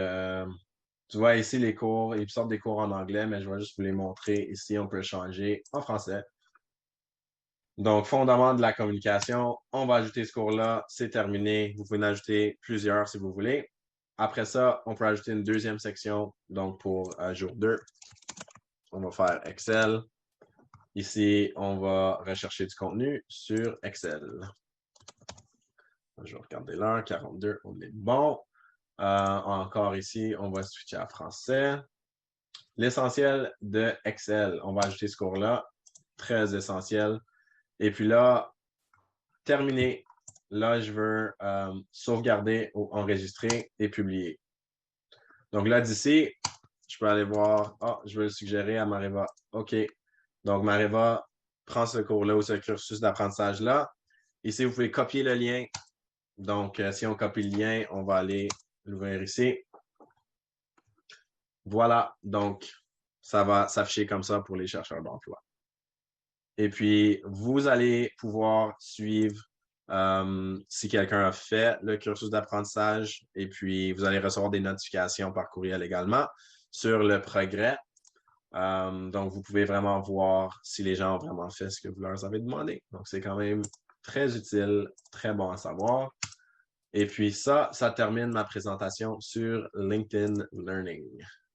tu vois ici les cours, ils sortent des cours en anglais, mais je vais juste vous les montrer. Ici, on peut changer en français. Donc, fondement de la communication, on va ajouter ce cours-là, c'est terminé. Vous pouvez en ajouter plusieurs si vous voulez. Après ça, on peut ajouter une deuxième section, donc pour jour 2. On va faire Excel. Ici, on va rechercher du contenu sur Excel. Je vais regarder l'heure, 42, on est bon. Encore ici, on va switcher à français. L'essentiel de Excel, on va ajouter ce cours-là, très essentiel. Et puis là, terminé. Là, je veux sauvegarder ou enregistrer et publier. Donc là, d'ici, je peux aller voir, je veux le suggérer à Mariva. OK. Donc, Mariva prend ce cours-là ou ce cursus d'apprentissage-là. Ici, vous pouvez copier le lien. Donc, si on copie le lien, on va aller l'ouvrir ici. Voilà. Donc, ça va s'afficher comme ça pour les chercheurs d'emploi. Et puis, vous allez pouvoir suivre si quelqu'un a fait le cursus d'apprentissage. Et puis, vous allez recevoir des notifications par courriel également sur le progrès. Donc, vous pouvez vraiment voir si les gens ont vraiment fait ce que vous leur avez demandé. Donc, c'est quand même très utile, très bon à savoir. Et puis ça termine ma présentation sur LinkedIn Learning.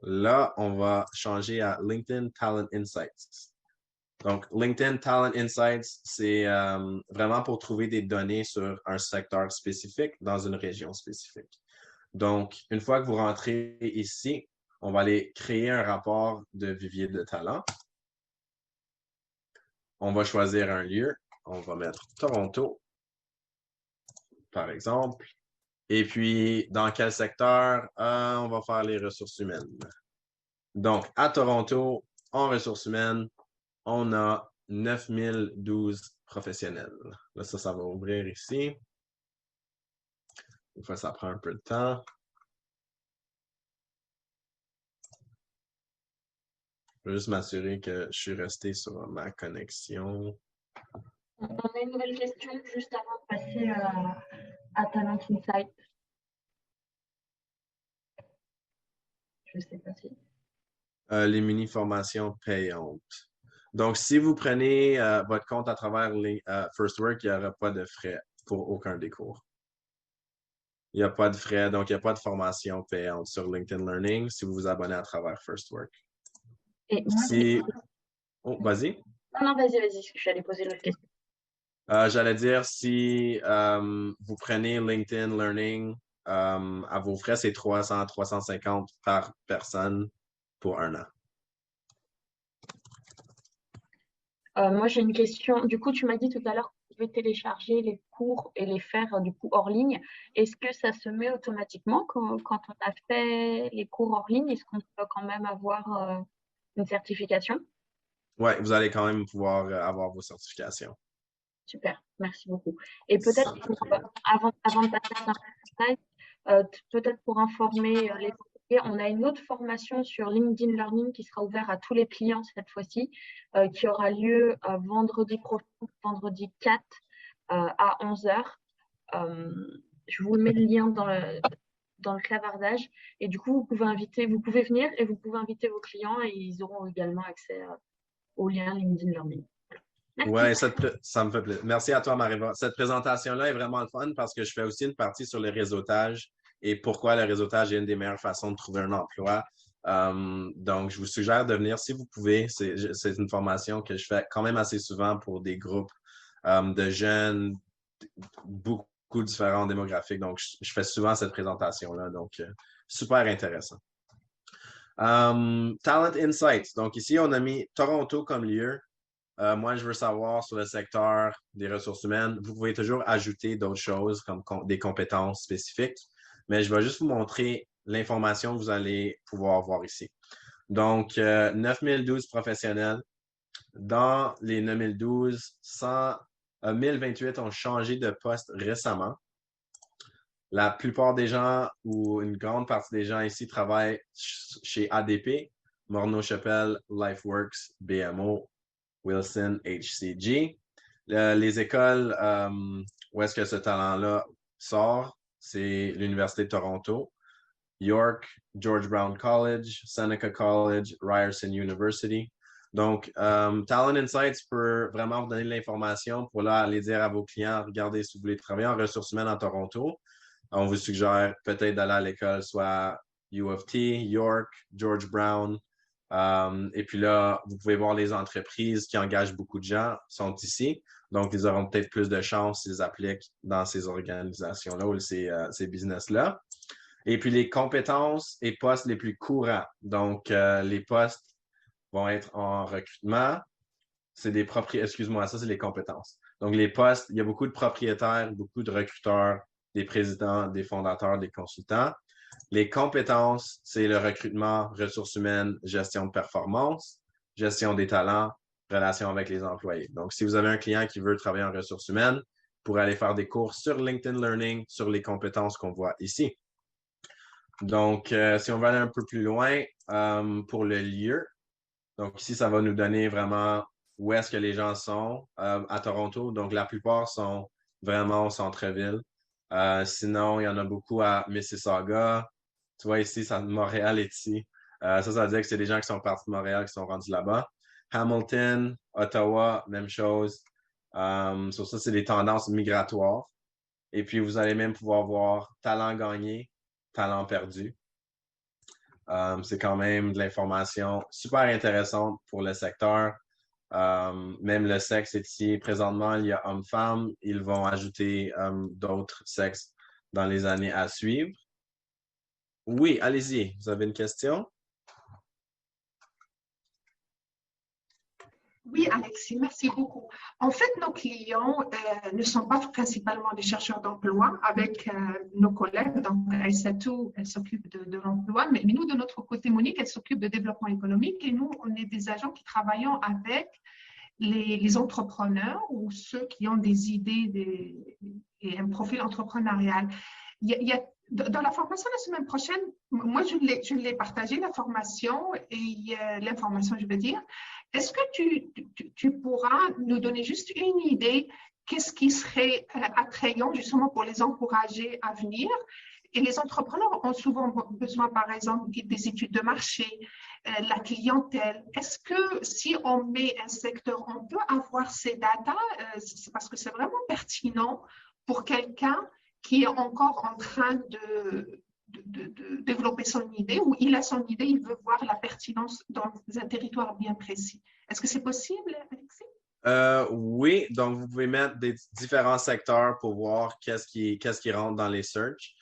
Là, on va changer à LinkedIn Talent Insights. Donc, LinkedIn Talent Insights, c'est vraiment pour trouver des données sur un secteur spécifique dans une région spécifique. Donc, une fois que vous rentrez ici, on va aller créer un rapport de vivier de talent. On va choisir un lieu. On va mettre Toronto, par exemple. Et puis, dans quel secteur? On va faire les ressources humaines. Donc, à Toronto, en ressources humaines, on a 9012 professionnels. Là, ça va ouvrir ici. Une fois, ça prend un peu de temps. Je vais juste m'assurer que je suis resté sur ma connexion. On a une nouvelle question juste avant de passer à Talent Insight. Je ne sais pas si. Les mini-formations payantes. Donc, si vous prenez votre compte à travers FirstWork, il n'y aura pas de frais pour aucun des cours. Il n'y a pas de frais, donc il n'y a pas de formation payante sur LinkedIn Learning si vous vous abonnez à travers FirstWork. Et moi, Oh, vas-y. Non, vas-y, je suis allée poser l'autre question. J'allais dire, si vous prenez LinkedIn Learning, à vos frais, c'est 300 350 par personne pour 1 an. Moi, j'ai une question. Du coup, tu m'as dit tout à l'heure que tu pouvais télécharger les cours et les faire du coup hors ligne. Est-ce que ça se met automatiquement quand on a fait les cours hors ligne? Est-ce qu'on peut quand même avoir une certification? Oui, vous allez quand même pouvoir avoir vos certifications. Super, merci beaucoup. Et peut-être avant de passer à un peut-être pour informer les employés, on a une autre formation sur LinkedIn Learning qui sera ouverte à tous les clients cette fois-ci, qui aura lieu vendredi prochain, vendredi 4 à 11h. Je vous mets le lien dans le clavardage. Et du coup, vous pouvez venir et vous pouvez inviter vos clients et ils auront également accès au lien LinkedIn Learning. Oui, ça me fait plaisir. Merci à toi, Mariva. Cette présentation-là est vraiment le fun parce que je fais aussi une partie sur le réseautage et pourquoi le réseautage est une des meilleures façons de trouver un emploi. Donc, je vous suggère de venir si vous pouvez. C'est une formation que je fais quand même assez souvent pour des groupes de jeunes, beaucoup différents démographiques. Donc, je fais souvent cette présentation-là. Donc, super intéressant. Talent Insights. Donc, ici, on a mis Toronto comme lieu. Moi, je veux savoir sur le secteur des ressources humaines, vous pouvez toujours ajouter d'autres choses comme des compétences spécifiques, mais je vais juste vous montrer l'information que vous allez pouvoir voir ici. Donc, 9012 professionnels. Dans les 9012, 1028 ont changé de poste récemment. La plupart des gens ou une grande partie des gens ici travaillent chez ADP, Morneau-Shepell, LifeWorks, BMO, Wilson, HCG. Les écoles où est-ce que ce talent-là sort, c'est l'Université de Toronto, York, George Brown College, Seneca College, Ryerson University. Donc, Talent Insights peut vraiment vous donner de l'information pour là, aller dire à vos clients, regardez si vous voulez travailler en ressources humaines à Toronto. On vous suggère peut-être d'aller à l'école, soit U of T, York, George Brown. Et puis là, vous pouvez voir les entreprises qui engagent beaucoup de gens sont ici. Donc, ils auront peut-être plus de chances s'ils appliquent dans ces organisations-là ou ces business-là. Et puis, les compétences et postes les plus courants. Donc, les postes vont être en recrutement. C'est des propriétaires. Excuse-moi, ça, c'est les compétences. Donc, les postes, il y a beaucoup de propriétaires, beaucoup de recruteurs, des présidents, des fondateurs, des consultants. Les compétences, c'est le recrutement, ressources humaines, gestion de performance, gestion des talents, relation avec les employés. Donc, si vous avez un client qui veut travailler en ressources humaines, vous pourrez aller faire des cours sur LinkedIn Learning, sur les compétences qu'on voit ici. Donc, si on va aller un peu plus loin pour le lieu, donc ici, ça va nous donner vraiment où est-ce que les gens sont à Toronto. Donc, la plupart sont vraiment au centre-ville. Sinon, il y en a beaucoup à Mississauga. Tu vois, ici, Montréal est ici. Ça veut dire que c'est des gens qui sont partis de Montréal qui sont rendus là-bas. Hamilton, Ottawa, même chose. Sur ça, c'est des tendances migratoires. Et puis, vous allez même pouvoir voir talent gagné, talent perdu. C'est quand même de l'information super intéressante pour le secteur. Même le sexe est ici. Présentement, il y a hommes-femmes. Ils vont ajouter d'autres sexes dans les années à suivre. Oui, allez-y. Vous avez une question? Oui, Alexis, merci beaucoup. En fait, nos clients ne sont pas principalement des chercheurs d'emploi. Avec nos collègues, donc Aïssatou, elle s'occupe de l'emploi, mais nous, de notre côté, Monique, elle s'occupe de développement économique et nous, on est des agents qui travaillons avec les entrepreneurs ou ceux qui ont des idées et un profil entrepreneurial. Dans la formation la semaine prochaine, moi, je l'ai partagé, la formation et l'information, je veux dire. Est-ce que tu pourras nous donner juste une idée, qu'est-ce qui serait attrayant justement pour les encourager à venir? Et les entrepreneurs ont souvent besoin, par exemple, des études de marché, la clientèle. Est-ce que si on met un secteur, on peut avoir ces datas parce que c'est vraiment pertinent pour quelqu'un qui est encore en train de développer son idée ou il a son idée, il veut voir la pertinence dans un territoire bien précis. Est-ce que c'est possible, Alexis? Oui, donc vous pouvez mettre des différents secteurs pour voir qu'est-ce qui rentre dans les searches.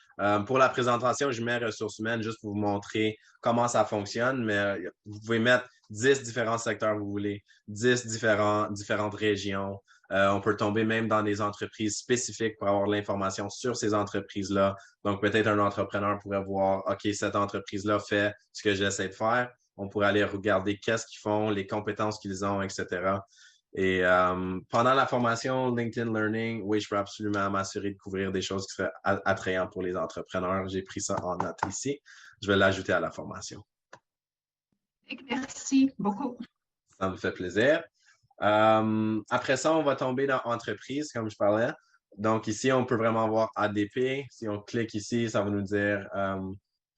Pour la présentation, je mets ressources humaines juste pour vous montrer comment ça fonctionne, mais vous pouvez mettre 10 différents secteurs vous voulez, 10 différentes régions. On peut tomber même dans des entreprises spécifiques pour avoir de l'information sur ces entreprises-là. Donc, peut-être un entrepreneur pourrait voir, OK, cette entreprise-là fait ce que j'essaie de faire. On pourrait aller regarder qu'est-ce qu'ils font, les compétences qu'ils ont, etc. Et pendant la formation LinkedIn Learning, oui, je peux absolument m'assurer de couvrir des choses qui seraient attrayantes pour les entrepreneurs. J'ai pris ça en note ici. Je vais l'ajouter à la formation. Merci beaucoup. Ça me fait plaisir. Après ça, on va tomber dans entreprise, comme je parlais. Donc ici, on peut vraiment voir ADP. Si on clique ici, ça va nous dire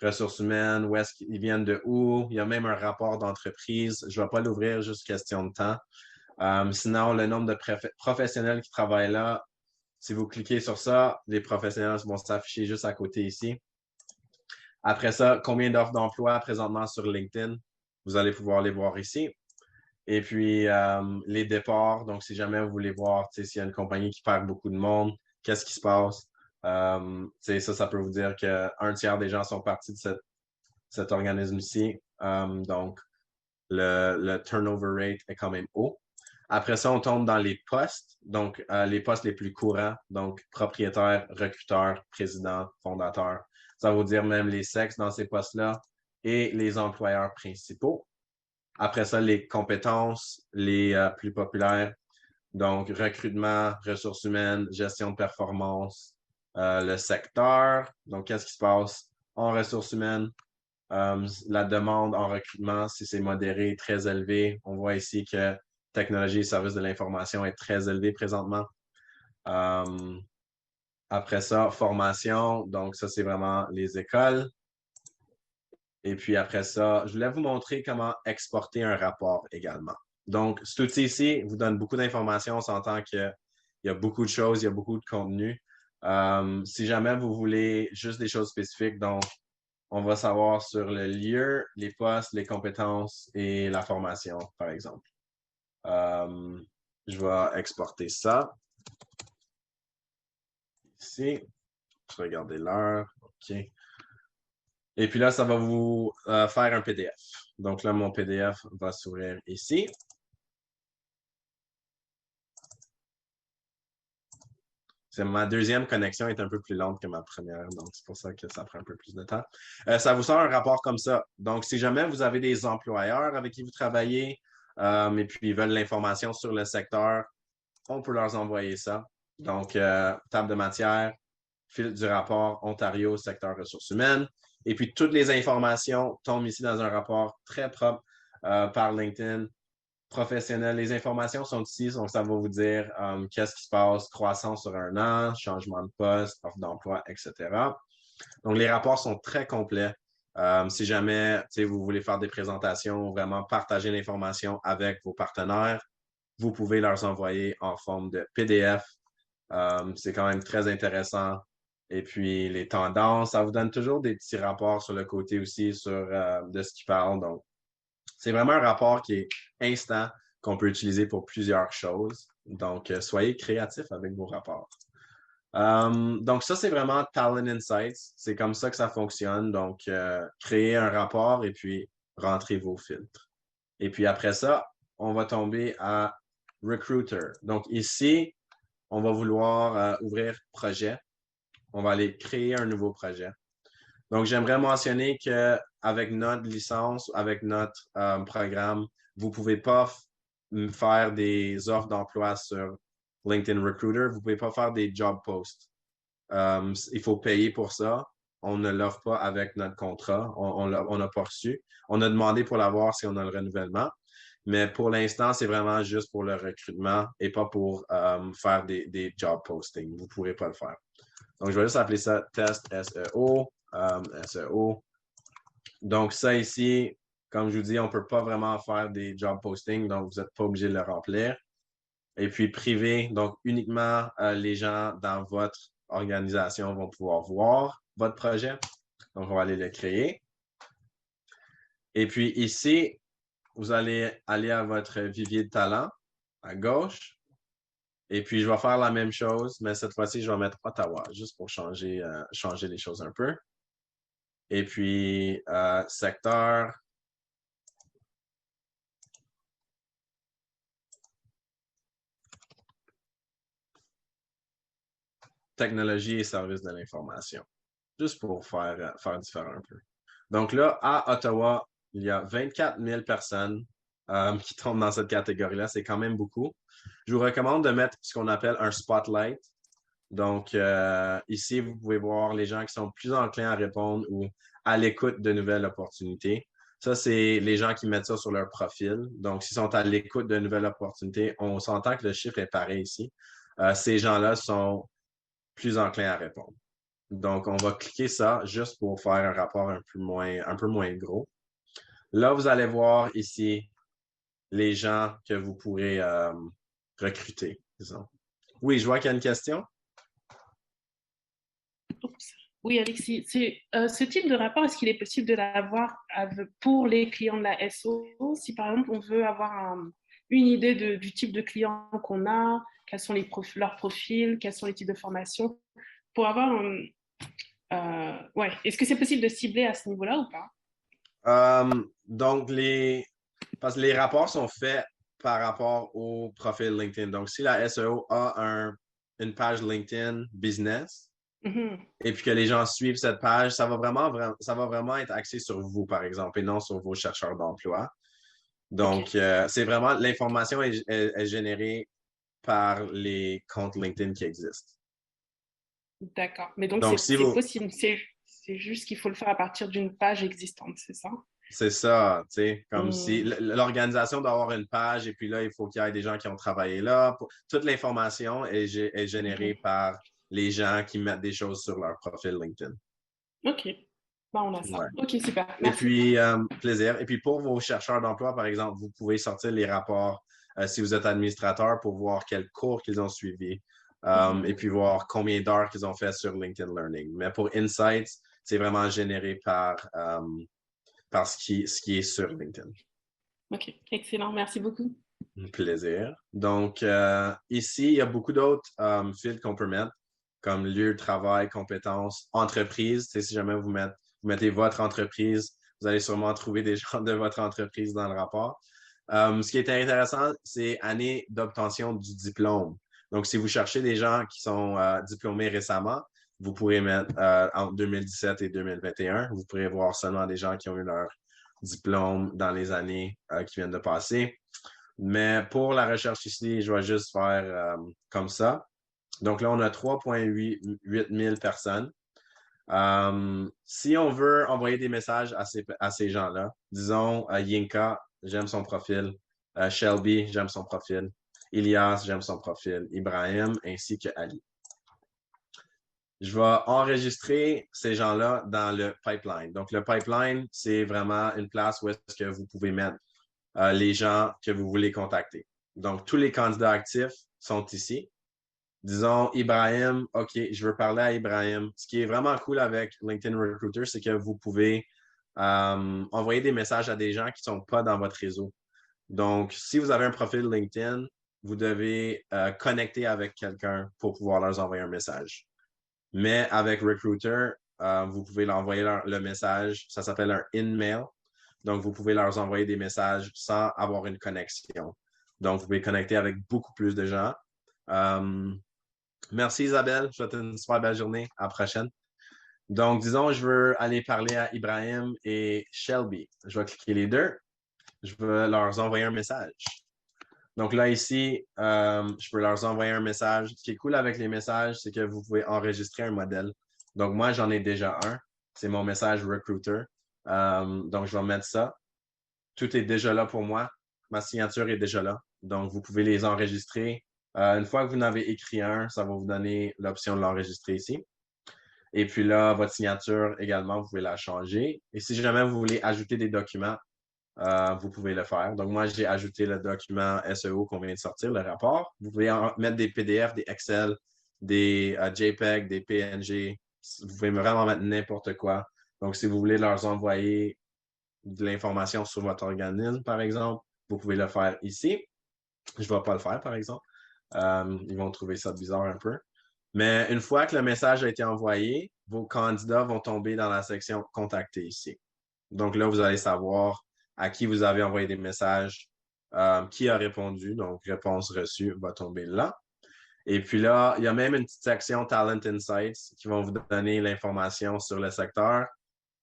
ressources humaines, où est-ce qu'ils viennent de où. Il y a même un rapport d'entreprise. Je ne vais pas l'ouvrir, juste question de temps. Sinon, le nombre de professionnels qui travaillent là, si vous cliquez sur ça, les professionnels vont s'afficher juste à côté ici. Après ça, combien d'offres d'emploi présentement sur LinkedIn? Vous allez pouvoir les voir ici. Et puis, les départs, donc si jamais vous voulez voir s'il y a une compagnie qui perd beaucoup de monde, qu'est-ce qui se passe? Ça peut vous dire qu'un tiers des gens sont partis de cet organisme-ci. Donc, le turnover rate est quand même haut. Après ça, on tombe dans les postes, donc les postes les plus courants, donc propriétaire, recruteur, président, fondateur. Ça veut dire même les sexes dans ces postes-là et les employeurs principaux. Après ça, les compétences les plus populaires, donc recrutement, ressources humaines, gestion de performance, le secteur, donc qu'est-ce qui se passe en ressources humaines, la demande en recrutement, si c'est modéré, très élevé. On voit ici que technologie et services de l'information est très élevé présentement. Après ça, formation, donc ça, c'est vraiment les écoles. Et puis après ça, je voulais vous montrer comment exporter un rapport également. Donc, cet outil ici vous donne beaucoup d'informations. On s'entend qu'il y a beaucoup de choses, il y a beaucoup de contenu. Si jamais vous voulez juste des choses spécifiques, donc on va savoir sur le lieu, les postes, les compétences et la formation, par exemple. Je vais exporter ça. Ici, je vais regarder l'heure. OK. Et puis là, ça va vous faire un PDF. Donc là, mon PDF va s'ouvrir ici. Ma deuxième connexion est un peu plus lente que ma première, donc c'est pour ça que ça prend un peu plus de temps. Ça vous sort un rapport comme ça. Donc, si jamais vous avez des employeurs avec qui vous travaillez et puis ils veulent l'information sur le secteur, on peut leur envoyer ça. Donc, table de matière, fil du rapport Ontario, secteur ressources humaines. Et puis, toutes les informations tombent ici dans un rapport très propre par LinkedIn, professionnel. Les informations sont ici, donc ça va vous dire qu'est-ce qui se passe, croissance sur un an, changement de poste, offre d'emploi, etc. Donc, les rapports sont très complets. Si jamais vous voulez faire des présentations, vraiment partager l'information avec vos partenaires, vous pouvez leur envoyer en forme de PDF. C'est quand même très intéressant. Et puis, les tendances, ça vous donne toujours des petits rapports sur le côté aussi de ce qu'ils parlent. Donc, c'est vraiment un rapport qui est instant, qu'on peut utiliser pour plusieurs choses. Donc, soyez créatifs avec vos rapports. Donc, ça, c'est vraiment Talent Insights. C'est comme ça que ça fonctionne. Donc, créer un rapport et puis rentrer vos filtres. Et puis après ça, on va tomber à Recruiter. Donc, ici, on va vouloir ouvrir projet. On va aller créer un nouveau projet. Donc, j'aimerais mentionner qu'avec notre licence, avec notre programme, vous ne pouvez pas faire des offres d'emploi sur LinkedIn Recruiter. Vous ne pouvez pas faire des job posts. Il faut payer pour ça. On ne l'offre pas avec notre contrat. On n'a pas reçu. On a demandé pour l'avoir si on a le renouvellement. Mais pour l'instant, c'est vraiment juste pour le recrutement et pas pour faire des job postings. Vous ne pourrez pas le faire. Donc, je vais juste appeler ça test SEO. SEO. Donc, ça ici, comme je vous dis, on ne peut pas vraiment faire des job postings, donc vous n'êtes pas obligé de le remplir. Et puis, privé, donc uniquement les gens dans votre organisation vont pouvoir voir votre projet. Donc, on va aller le créer. Et puis ici, vous allez aller à votre vivier de talent à gauche. Et puis, je vais faire la même chose, mais cette fois-ci, je vais mettre Ottawa, juste pour changer les choses un peu. Et puis, secteur. Technologie et services de l'information. Juste pour faire différent un peu. Donc là, à Ottawa, il y a 24 000 personnes qui tombent dans cette catégorie-là. C'est quand même beaucoup. Je vous recommande de mettre ce qu'on appelle un spotlight. Donc, ici, vous pouvez voir les gens qui sont plus enclins à répondre ou à l'écoute de nouvelles opportunités. Ça, c'est les gens qui mettent ça sur leur profil. Donc, s'ils sont à l'écoute de nouvelles opportunités, on s'entend que le chiffre est pareil ici. Ces gens-là sont plus enclins à répondre. Donc, on va cliquer ça juste pour faire un rapport un peu moins gros. Là, vous allez voir ici les gens que vous pourrez recruter, disons. Oui, je vois qu'il y a une question. Oui, Alexis, ce type de rapport, est-ce qu'il est possible de l'avoir pour les clients de la SO? Si par exemple, on veut avoir une idée du type de client qu'on a, quels sont leurs profils, quels sont les types de formation, pour avoir ouais. Est-ce que c'est possible de cibler à ce niveau-là ou pas? Donc, parce que les rapports sont faits par rapport au profil LinkedIn. Donc, si la SEO a une page LinkedIn business, et puis que les gens suivent cette page, ça va vraiment être axé sur vous, par exemple, et non sur vos chercheurs d'emploi. Donc, c'est vraiment, l'information est générée par les comptes LinkedIn qui existent. D'accord. Mais donc c'est possible. C'est juste qu'il faut le faire à partir d'une page existante, c'est ça? C'est ça, tu sais, comme si l'organisation doit avoir une page et puis là, il faut qu'il y ait des gens qui ont travaillé là. Toute l'information est générée par les gens qui mettent des choses sur leur profil LinkedIn. OK. Bah, on a ça. Ouais. OK, super. Et Merci. puis, plaisir. Et puis, pour vos chercheurs d'emploi, par exemple, vous pouvez sortir les rapports si vous êtes administrateur pour voir quels cours qu'ils ont suivis et puis voir combien d'heures qu'ils ont fait sur LinkedIn Learning. Mais pour Insights, c'est vraiment généré par ce qui est sur LinkedIn. OK, excellent. Merci beaucoup. Plaisir. Donc, ici, il y a beaucoup d'autres fields qu'on peut mettre, comme lieu de travail, compétences, entreprise. Si jamais vous mettez votre entreprise, vous allez sûrement trouver des gens de votre entreprise dans le rapport. Ce qui est intéressant, c'est année d'obtention du diplôme. Donc, si vous cherchez des gens qui sont diplômés récemment, vous pourrez mettre entre 2017 et 2021. Vous pourrez voir seulement des gens qui ont eu leur diplôme dans les années qui viennent de passer. Mais pour la recherche ici, je vais juste faire comme ça. Donc là, on a 3,8 000 personnes. Si on veut envoyer des messages à ces gens-là, disons Yinka, j'aime son profil. Shelby, j'aime son profil. Ilias, j'aime son profil. Ibrahim, ainsi que Ali. Je vais enregistrer ces gens-là dans le pipeline. Donc, le pipeline, c'est vraiment une place où est-ce que vous pouvez mettre les gens que vous voulez contacter. Donc, tous les candidats actifs sont ici. Disons, Ibrahim, OK, je veux parler à Ibrahim. Ce qui est vraiment cool avec LinkedIn Recruiter, c'est que vous pouvez envoyer des messages à des gens qui ne sont pas dans votre réseau. Donc, si vous avez un profil LinkedIn, vous devez connecter avec quelqu'un pour pouvoir leur envoyer un message. Mais avec Recruiter, vous pouvez leur envoyer le message. Ça s'appelle un in-mail. Donc, vous pouvez leur envoyer des messages sans avoir une connexion. Donc, vous pouvez connecter avec beaucoup plus de gens. Merci Isabelle, je vous souhaite une super belle journée. À la prochaine. Donc, disons, je veux aller parler à Ibrahim et Shelby. Je vais cliquer les deux. Je veux leur envoyer un message. Donc là, ici, je peux leur envoyer un message. Ce qui est cool avec les messages, c'est que vous pouvez enregistrer un modèle. Donc, moi, j'en ai déjà un. C'est mon message Recruiter. Donc, je vais mettre ça. Tout est déjà là pour moi. Ma signature est déjà là. Donc, vous pouvez les enregistrer. Une fois que vous en avez écrit un, ça va vous donner l'option de l'enregistrer ici. Et puis là, votre signature également, vous pouvez la changer. Et si jamais vous voulez ajouter des documents, vous pouvez le faire. Donc, moi, j'ai ajouté le document SEO qu'on vient de sortir, le rapport. Vous pouvez mettre des PDF, des Excel, des JPEG, des PNG. Vous pouvez vraiment mettre n'importe quoi. Donc, si vous voulez leur envoyer de l'information sur votre organisme, par exemple, vous pouvez le faire ici. Je ne vais pas le faire, par exemple. Ils vont trouver ça bizarre un peu. Mais une fois que le message a été envoyé, vos candidats vont tomber dans la section « Contacter » ici. Donc là, vous allez savoir à qui vous avez envoyé des messages, qui a répondu. Donc, réponse reçue va tomber là. Et puis là, il y a même une petite section Talent Insights qui vont vous donner l'information sur le secteur.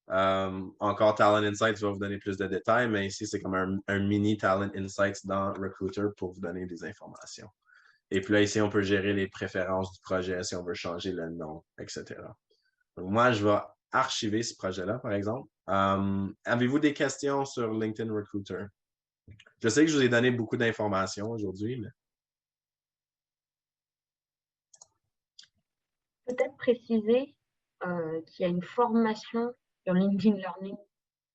Encore, Talent Insights va vous donner plus de détails, mais ici, c'est comme un mini Talent Insights dans Recruiter pour vous donner des informations. Et puis là, ici, on peut gérer les préférences du projet, si on veut changer le nom, etc. Donc, moi, je vais archiver ce projet-là, par exemple. Avez-vous des questions sur LinkedIn Recruiter? Je sais que je vous ai donné beaucoup d'informations aujourd'hui, mais... Peut-être préciser qu'il y a une formation sur LinkedIn Learning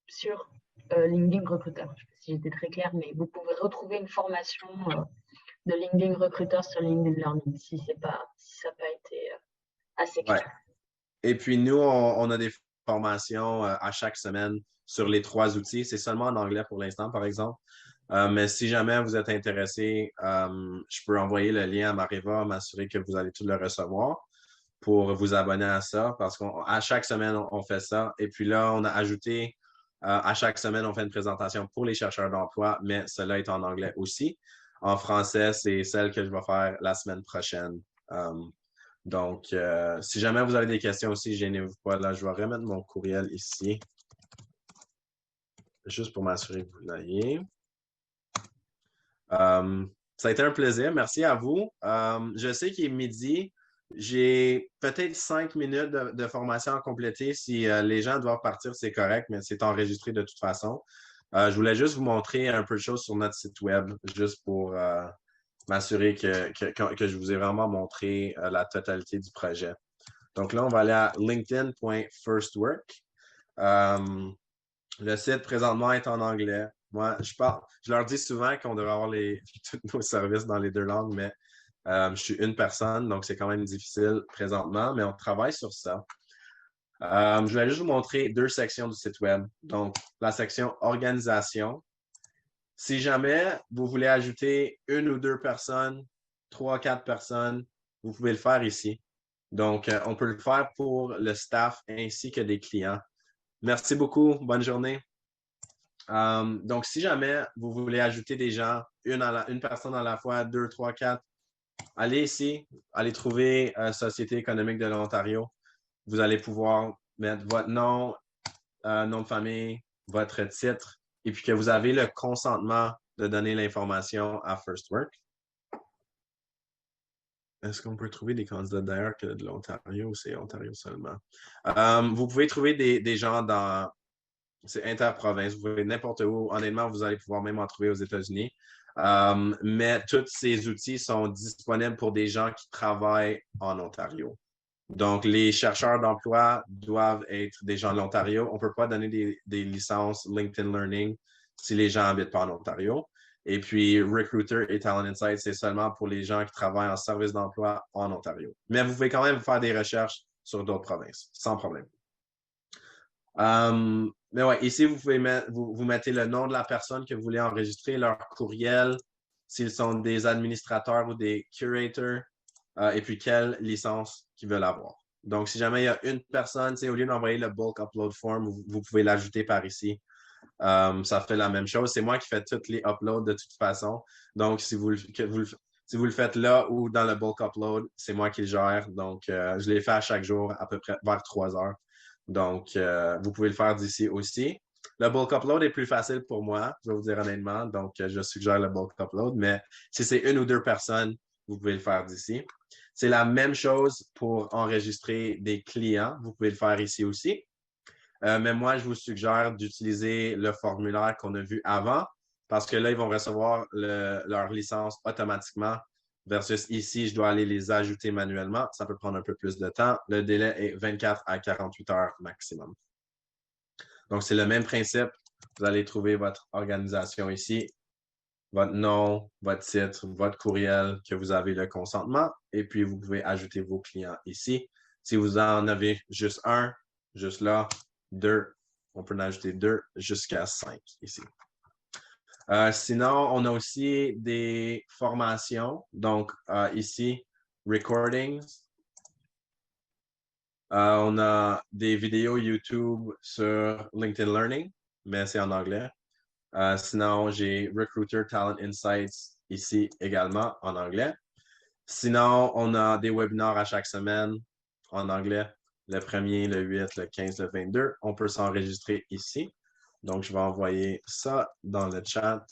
sur LinkedIn Recruiter. Je ne sais pas si j'étais très claire, mais vous pouvez retrouver une formation de LinkedIn Recruiter sur LinkedIn Learning si ça n'a pas été assez clair. Ouais. Et puis, nous, on a des formations à chaque semaine sur les 3 outils. C'est seulement en anglais pour l'instant, par exemple. Mais si jamais vous êtes intéressé, je peux envoyer le lien à Mariva, m'assurer que vous allez tout le recevoir pour vous abonner à ça, parce qu'à chaque semaine, on fait ça. Et puis là, on a ajouté, à chaque semaine, on fait une présentation pour les chercheurs d'emploi, mais cela est en anglais aussi. En français, c'est celle que je vais faire la semaine prochaine. Donc, si jamais vous avez des questions aussi, gênez-vous pas. Là, je vais remettre mon courriel ici, juste pour m'assurer que vous l'ayez. Ça a été un plaisir. Merci à vous. Je sais qu'il est midi. J'ai peut-être 5 minutes de formation à compléter. Si les gens doivent partir, c'est correct, mais c'est enregistré de toute façon. Je voulais juste vous montrer un peu de choses sur notre site web, juste pour m'assurer que je vous ai vraiment montré la totalité du projet. Donc là, on va aller à linkedin.firstwork. Le site présentement est en anglais. Moi, je leur dis souvent qu'on devrait avoir tous nos services dans les 2 langues, mais je suis une personne, donc c'est quand même difficile présentement, mais on travaille sur ça. Je vais juste vous montrer 2 sections du site web. Donc, la section organisation. Si jamais vous voulez ajouter 1 ou 2 personnes, 3, 4 personnes, vous pouvez le faire ici. Donc, on peut le faire pour le staff ainsi que des clients. Merci beaucoup. Bonne journée. Donc, si jamais vous voulez ajouter des gens, une personne à la fois, 2, 3, 4, allez ici, allez trouver Société économique de l'Ontario. Vous allez pouvoir mettre votre nom, nom de famille, votre titre, et puis que vous avez le consentement de donner l'information à First Work. Est-ce qu'on peut trouver des candidats d'ailleurs que de l'Ontario ou c'est Ontario seulement? Vous pouvez trouver des gens dans... C'est interprovince, vous pouvez n'importe où. Honnêtement, vous allez pouvoir même en trouver aux États-Unis. Mais tous ces outils sont disponibles pour des gens qui travaillent en Ontario. Donc, les chercheurs d'emploi doivent être des gens de l'Ontario. On ne peut pas donner des licences LinkedIn Learning si les gens n'habitent pas en Ontario. Et puis, Recruiter et Talent Insights, c'est seulement pour les gens qui travaillent en service d'emploi en Ontario. Mais vous pouvez quand même faire des recherches sur d'autres provinces, sans problème. Mais ouais, ici, vous pouvez vous mettez le nom de la personne que vous voulez enregistrer, leur courriel, s'ils sont des administrateurs ou des curators, et puis quelle licence qu'ils veulent avoir. Donc, si jamais il y a une personne, au lieu d'envoyer le bulk upload form, vous pouvez l'ajouter par ici. Ça fait la même chose. C'est moi qui fais tous les uploads de toute façon. Donc, si vous le faites là ou dans le bulk upload, c'est moi qui le gère. Donc, je les fais à chaque jour, à peu près vers 3 heures. Donc, vous pouvez le faire d'ici aussi. Le bulk upload est plus facile pour moi, je vais vous dire honnêtement. Donc, je suggère le bulk upload. Mais si c'est 1 ou 2 personnes, vous pouvez le faire d'ici. C'est la même chose pour enregistrer des clients. Vous pouvez le faire ici aussi. Mais moi, je vous suggère d'utiliser le formulaire qu'on a vu avant parce que là, ils vont recevoir leur licence automatiquement versus ici, je dois aller les ajouter manuellement. Ça peut prendre un peu plus de temps. Le délai est 24 à 48 heures maximum. Donc, c'est le même principe. Vous allez trouver votre organisation ici, votre nom, votre titre, votre courriel, que vous avez le consentement, et puis vous pouvez ajouter vos clients ici. Si vous en avez juste un, juste là, 2, on peut en ajouter 2 jusqu'à 5 ici. Sinon, on a aussi des formations. Donc, ici, recordings. On a des vidéos YouTube sur LinkedIn Learning, mais c'est en anglais. Sinon, j'ai Recruiter Talent Insights ici également en anglais. Sinon, on a des webinaires à chaque semaine en anglais. Le 1er, le 8, le 15, le 22. On peut s'enregistrer ici. Donc, je vais envoyer ça dans le chat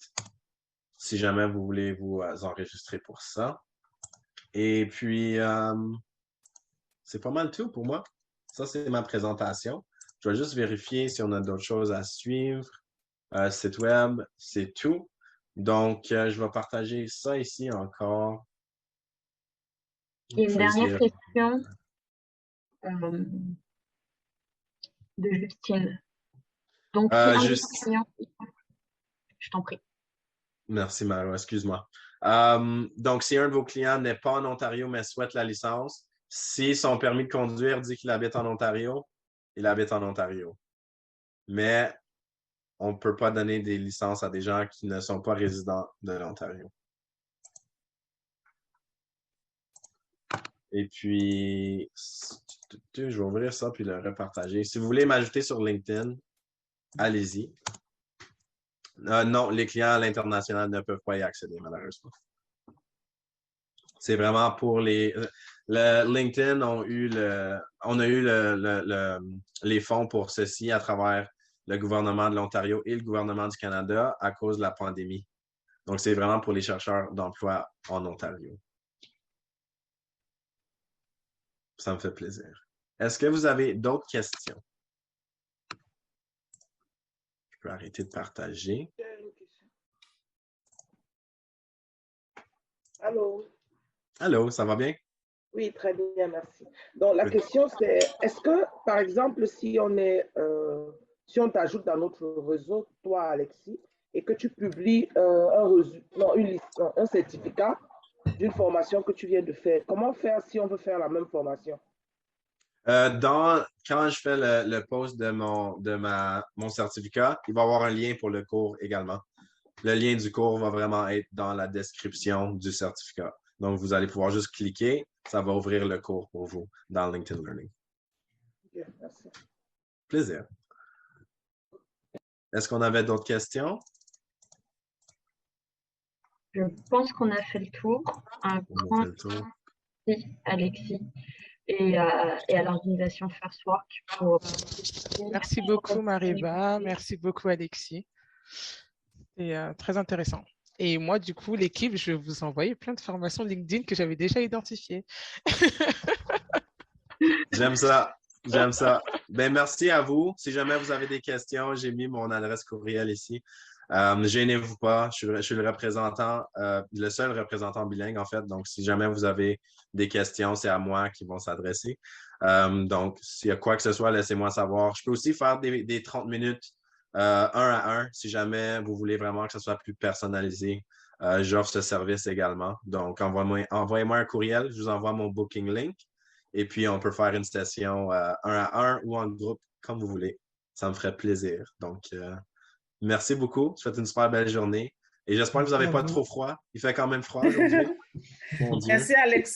si jamais vous voulez vous enregistrer pour ça. Et puis, c'est pas mal tout pour moi. Ça, c'est ma présentation. Je vais juste vérifier si on a d'autres choses à suivre. Site web, c'est tout. Donc, je vais partager ça ici encore. Et une dernière question de Justine. Donc, je t'en prie. Merci, Maro, excuse-moi. Donc, si un de vos clients n'est pas en Ontario, mais souhaite la licence, si son permis de conduire dit qu'il habite en Ontario, il habite en Ontario. Mais on ne peut pas donner des licences à des gens qui ne sont pas résidents de l'Ontario. Et puis, je vais ouvrir ça puis le repartager. Si vous voulez m'ajouter sur LinkedIn, allez-y. Non, les clients à l'international ne peuvent pas y accéder, malheureusement. C'est vraiment pour les... LinkedIn on a eu les fonds pour ceci à travers le gouvernement de l'Ontario et le gouvernement du Canada à cause de la pandémie. Donc, c'est vraiment pour les chercheurs d'emploi en Ontario. Ça me fait plaisir. Est-ce que vous avez d'autres questions? Je peux arrêter de partager. Allô? Allô, ça va bien? Oui, très bien, merci. Donc, la question, c'est, est-ce que, par exemple, si on t'ajoute dans notre réseau, toi, Alexis, et que tu publies un certificat d'une formation que tu viens de faire, comment faire si on veut faire la même formation? Quand je fais le post de mon certificat, il va y avoir un lien pour le cours également. Le lien du cours va vraiment être dans la description du certificat. Donc, vous allez pouvoir juste cliquer, ça va ouvrir le cours pour vous dans LinkedIn Learning. Bien, merci. Plaisir. Est-ce qu'on avait d'autres questions? Je pense qu'on a fait le tour. Un grand merci, Alexis, et à l'organisation First Work pour... Merci beaucoup, Mariva. Merci beaucoup, Alexis. C'est très intéressant. Et moi, du coup, l'équipe, je vais vous envoyer plein de formations LinkedIn que j'avais déjà identifiées. J'aime ça. J'aime ça. Ben, merci à vous. Si jamais vous avez des questions, j'ai mis mon adresse courriel ici. Gênez-vous pas. Je suis le représentant, le seul représentant bilingue, en fait. Donc, si jamais vous avez des questions, c'est à moi qui vont s'adresser. Donc, s'il y a quoi que ce soit, laissez-moi savoir. Je peux aussi faire des 30 minutes un à un, si jamais vous voulez vraiment que ce soit plus personnalisé. J'offre ce service également. Donc, envoyez-moi un courriel, je vous envoie mon booking link et puis on peut faire une session un à un ou en groupe, comme vous voulez. Ça me ferait plaisir. Donc, merci beaucoup. Je vous souhaite une super belle journée et j'espère que vous n'avez pas trop froid. Il fait quand même froid aujourd'hui. Mon Dieu. Merci, Alex.